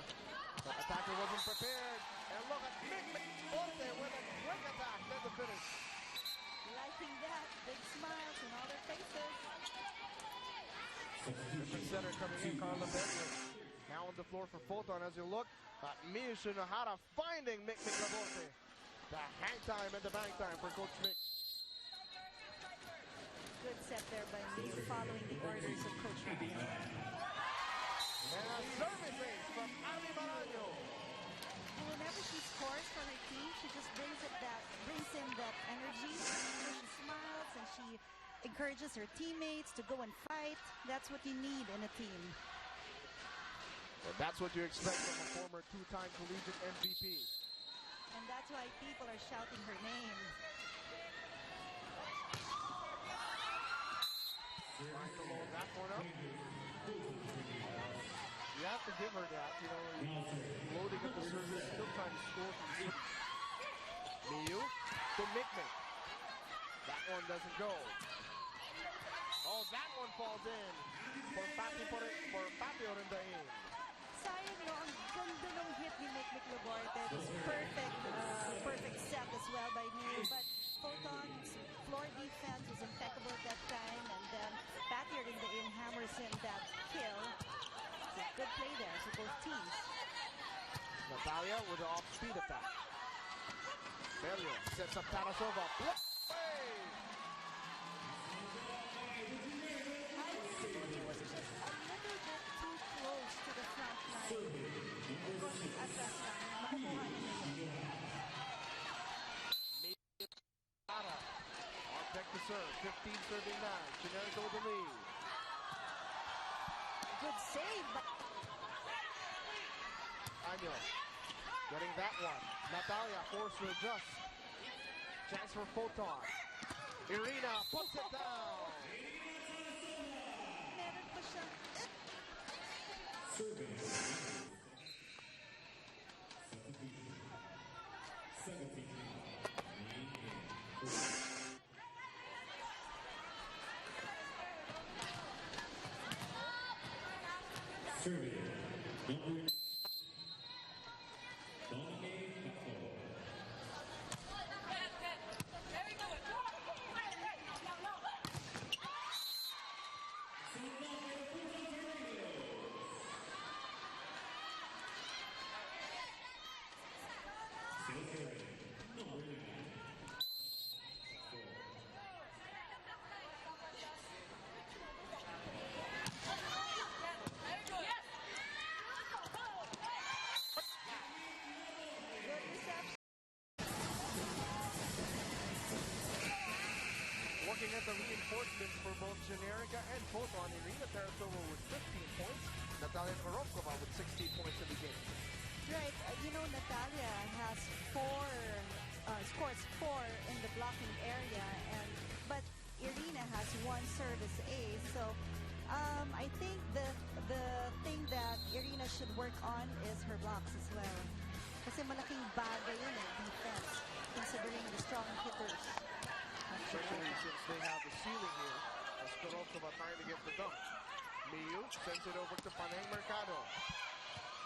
The attacker wasn't prepared. And look at Forte with a quick attack. Then the finish. Liking that. Big smiles on all their faces. Different center coming in, Carla Bentley. Now on the floor for Foton as you look at Miyu Shinohara finding Mick Laborte. The hang time and the bang time for Coach Mick. Good set there by Miyu, following the orders of Coach Mick. And a service ace from Abby Maraño. Whenever she scores for her team, she just brings in that energy. She smiles and she encourages her teammates to go and fight. That's what you need in a team. And that's what you expect from a former two-time collegiate MVP. And that's why people are shouting her name. Trying to load that one up. You have to give her that, you know, loading up the service, still trying to score from the city. Miyu to Mikmik. That one doesn't go. Oh, that one falls in for Patio Rindain. Sayang, no, ang ganda ng hit ni Mick Laborde. It was perfect set as well by Miyu. But Foton's floor defense was impeccable at that time. And then Patio Rindain hammers in that kill. So good play there for both teams. Natalia with the off-speed attack. Belio sets up Tarasova. Play! I think he was just a little bit too close to the front line. At that time, makukuha niya yun. On deck to serve. 15 serving 9. Generika with the lead. Good save, but Año getting that one. Natalia forced to adjust. Chance for Foton. Irina puts it down. meron pa siya. Serving number Looking at the reinforcements for both Generika and Foton, Irina Tarasova with 15 points, Natalia Korokova with 16 points in the game. Right, you know, Natalia has scores 4 in the blocking area, but Irina has 1 service ace. So I think the thing that Irina should work on is her blocks as well. Kasi malaking bagay yun defense, considering the strong hitters. Especially since they have the ceiling here, as Korokova trying to get the dunk. Miyu sends it over to Paneng Mercado.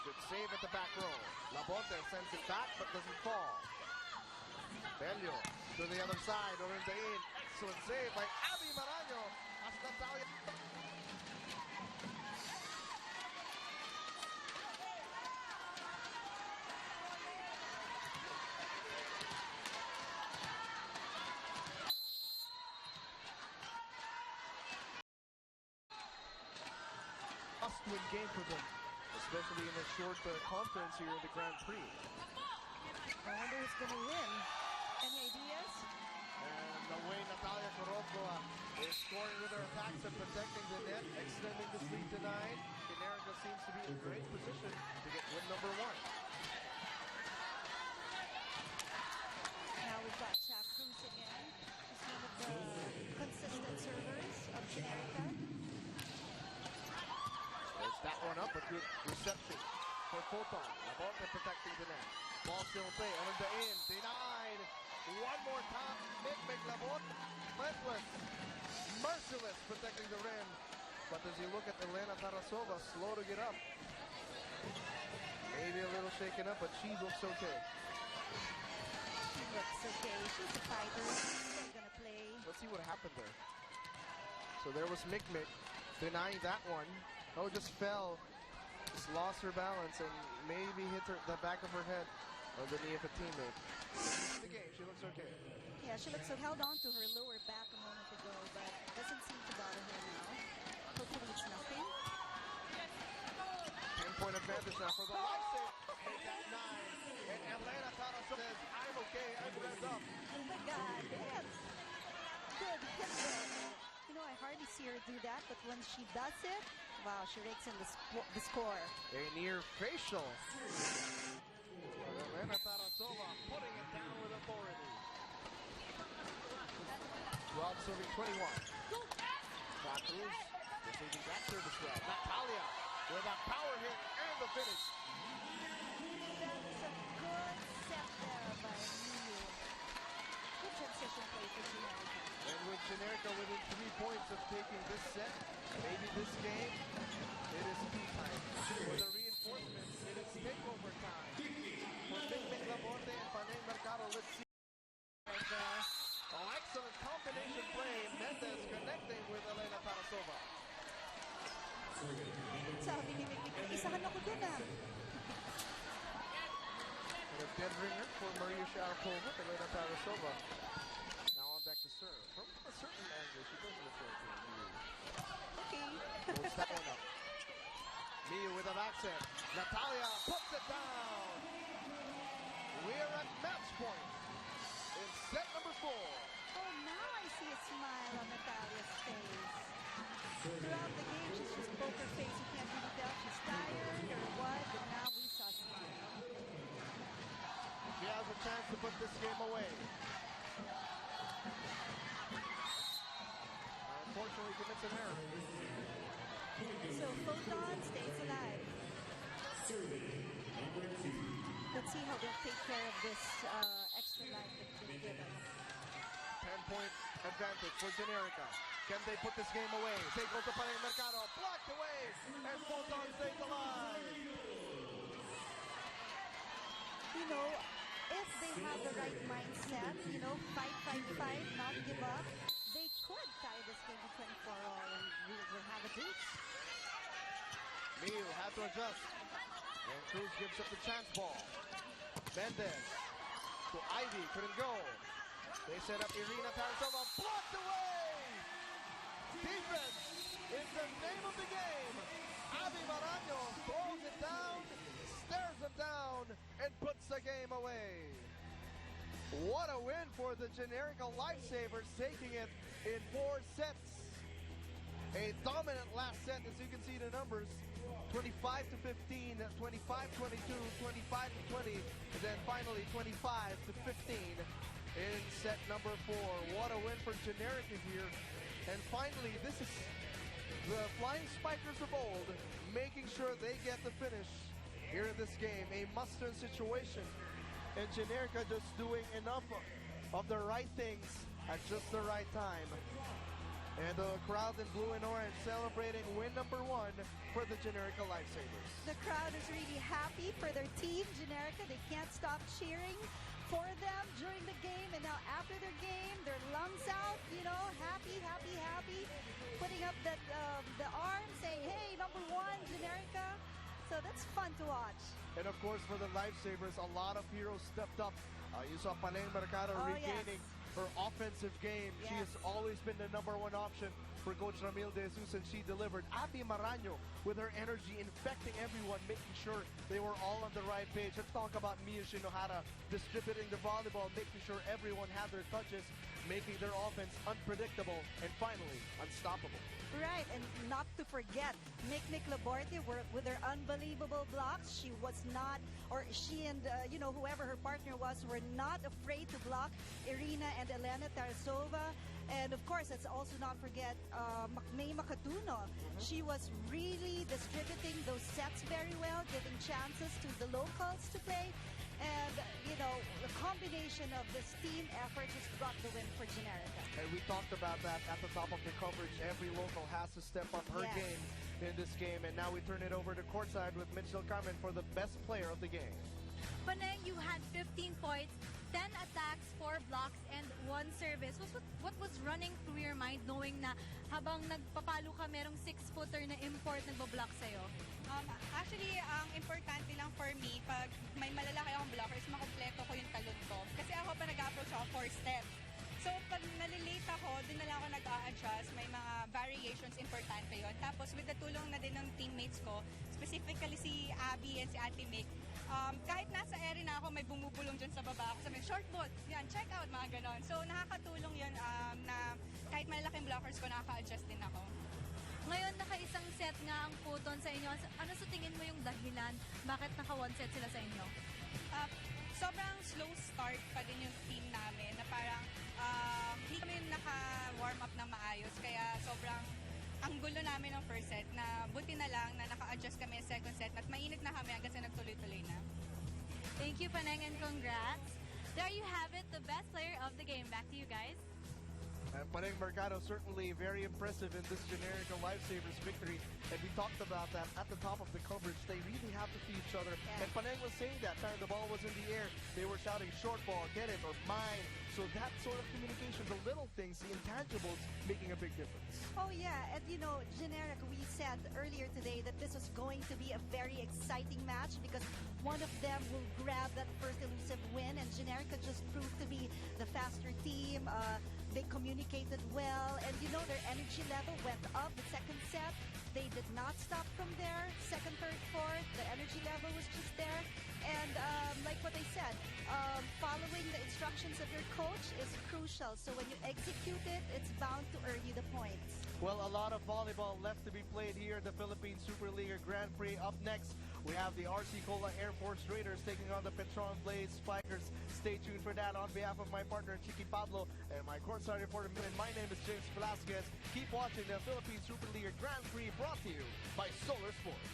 Good save at the back row. Labonte sends it back but doesn't fall. Belio to the other side. Orindain. Excellent save by Abby Maraño. As Natalia. Must-win game for them, especially in a short conference here in the Grand Prix. I wonder who's going to win. Any ideas? And the way Natalia Korokova is scoring with her attacks and protecting the net, extending this lead to 9. Generika seems to be in great position to get win number 1. Now we've got Chuck Cruz again. He's one of the consistent servers of Generika. There's that one up, a good reception for Foton. Labonte protecting the net. Ball still play, under the in, denied. One more time, Mick Labonte, relentless, merciless protecting the rim. But as you look at Elena Tarasova, slow to get up. Maybe a little shaken up, but she looks okay. She looks okay. She's a fighter. She's still going to play. Let's see what happened there. So there was Mick denying that one. Oh, just fell Just lost her balance and maybe hit the back of her head or the knee of a teammate. The game, she looks okay. Yeah, she looks so held on to her lower back a moment ago, but doesn't seem to bother her now. Hopefully it's nothing. 10-point advantage now for the life save. Make that 9. And Elena Tarasova says, I'm okay, I'm revved up. Oh my God, yes. Good hit there. You know, I hardly see her do that, but when she does it, wow, she rakes in the score. A near facial. Elena Tarasova putting it down with authority. 12 serving 21. Cruz receiving that service well. Natalia with a power hit and the finish. That is a good set there by Miu. Good transition play for Generika. And with Generika within 3 points of taking this set, maybe this game, it is tea time. For the reinforcements, it is takeover time. For Big Labonte and Panay Mercado, let's see. Excellent combination play. Mendez connecting with Elena Tarasova. Sabi ni Mikmik, isahan ako dun ah. And a dead ringer for Maria Sharapova, Elena Tarasova. Now on back to serve. From a certain angle, she goes to the serve. Okay. Pulls that one up. Miu with a back set. Natalia puts it down. We're at match point in set number 4. Oh, now I see a smile on Natalia's face. Throughout the game, she's just poker face. You can't really tell if she's tired or what, but now we saw a smile. She has a chance to put this game away. Unfortunately, commits an error. So Foton stays alive. Let's see how they'll take care of this extra life that's been given. 10-point advantage for Generika. Can they put this game away? They go to Panay Mercado, blocked away, and Foton stays alive. You know, if they have the right mindset, you know, fight, not give up, they could tie this game to 24-all and we will have a deuce. Miu had to adjust. And Cruz gives up the chance ball. Mendez to Ivy, couldn't go. They set up Irina Tarasova, blocked away! Defense is the name of the game. Ivy Marano throws it down, stares him down, and puts the game away. What a win for the Generika Lifesavers, taking it in 4 sets. A dominant last set, as you can see the numbers. 25-15, 25-22, 25-20, and then finally 25-15 in set number 4. What a win for Generika here. And finally, this is the Flying Spikers of old, making sure they get the finish here in this game. A must-win situation. And Generika just doing enough of the right things at just the right time. And the crowd in blue and orange celebrating win number 1 for the Generika Lifesavers. The crowd is really happy for their team, Generika. They can't stop cheering for them during the game. And now after their game, their lungs out, you know, happy, putting up the arm, saying, hey, number 1, Generika. So that's fun to watch. And of course, for the Lifesavers, a lot of heroes stepped up. You saw Panay Mercado regaining her offensive game. Yes. She has always been the number 1 option for Coach Ramil De Jesus, and she delivered. Abby Marano with her energy infecting everyone, making sure they were all on the right page. Let's talk about Miu Shinohara distributing the volleyball, making sure everyone had their touches, making their offense unpredictable, and finally, unstoppable. Right, and not to forget, Mikmik Laborte with her unbelievable blocks. She was not, or she and, you know, whoever her partner was, were not afraid to block Irina and Elena Tarasova. And of course, let's also not forget May Makatuno. She was really distributing those sets very well, giving chances to the locals to play. And, you know, the combination of this team effort just brought the win for Generika. And we talked about that at the top of the coverage. Every local has to step up her game in this game. And now we turn it over to courtside with Mitchell Carmen for the best player of the game. Panay, you had 15 points, 10 attacks, 4 blocks, and 1 service. What was running through your mind knowing na habang nagpapalo ka, merong 6-footer na import nagbablock sa'yo? Actually, ang importante lang for me, pag may malalaki akong blocker, is makompleto ko yung talon ko. Kasi ako pa nag-approach ako 4 steps. So, pag nalilate ako, dun na lang ako nag-a-adjust. May mga variations, importante yon. Tapos, with the tulong na din ng teammates ko, specifically si Abby and si Ate Mick, kahit nasa area na ako, may bumubulong dyan sa baba ako. Sabi, short ball, yan, check out, mga ganon. So, nakakatulong yun na kahit malalaking blockers ko, nakaka-adjust din ako. Ngayon, naka-isang set nga ang Foton sa inyo. Ano sa tingin mo yung dahilan? Bakit naka-1 set sila sa inyo? Sobrang slow start pa din yung team namin na parang hindi kami naka-warm up ng maayos. Kaya sobrang ang gulo namin ng first set na buti na lang na naka-adjust kami sa second set at mainit na kami hanggang sa nagtuloy-tuloy na. Thank you, Paneng, and congrats. There you have it, the best player of the game. Back to you guys. And Paneng Mercado certainly very impressive in this Generika Lifesavers victory. And we talked about that at the top of the coverage. They really have to see each other. Yeah. And Paneng was saying that time the ball was in the air, they were shouting short ball, get it, or mine. So that sort of communication, the little things, the intangibles, making a big difference. Oh yeah, and you know, Generika, we said earlier today that this was going to be a very exciting match because one of them will grab that first elusive win, and Generika just proved to be the faster team. They communicated well, and you know, their energy level went up the second set. They did not stop from there. Second, third, fourth, the energy level was just there. And like what I said, following the instructions of your coach is crucial. So when you execute it, it's bound to earn you the points. Well, a lot of volleyball left to be played here at the Philippine Superliga Grand Prix. Up next, we have the RC Cola Air Force Raiders taking on the Petron Blaze Spikers. Stay tuned for that. On behalf of my partner, Chiqui Pablo, and my courtside reporter, my name is James Velasquez. Keep watching the Philippine Superliga Grand Prix brought to you by Solar Sports.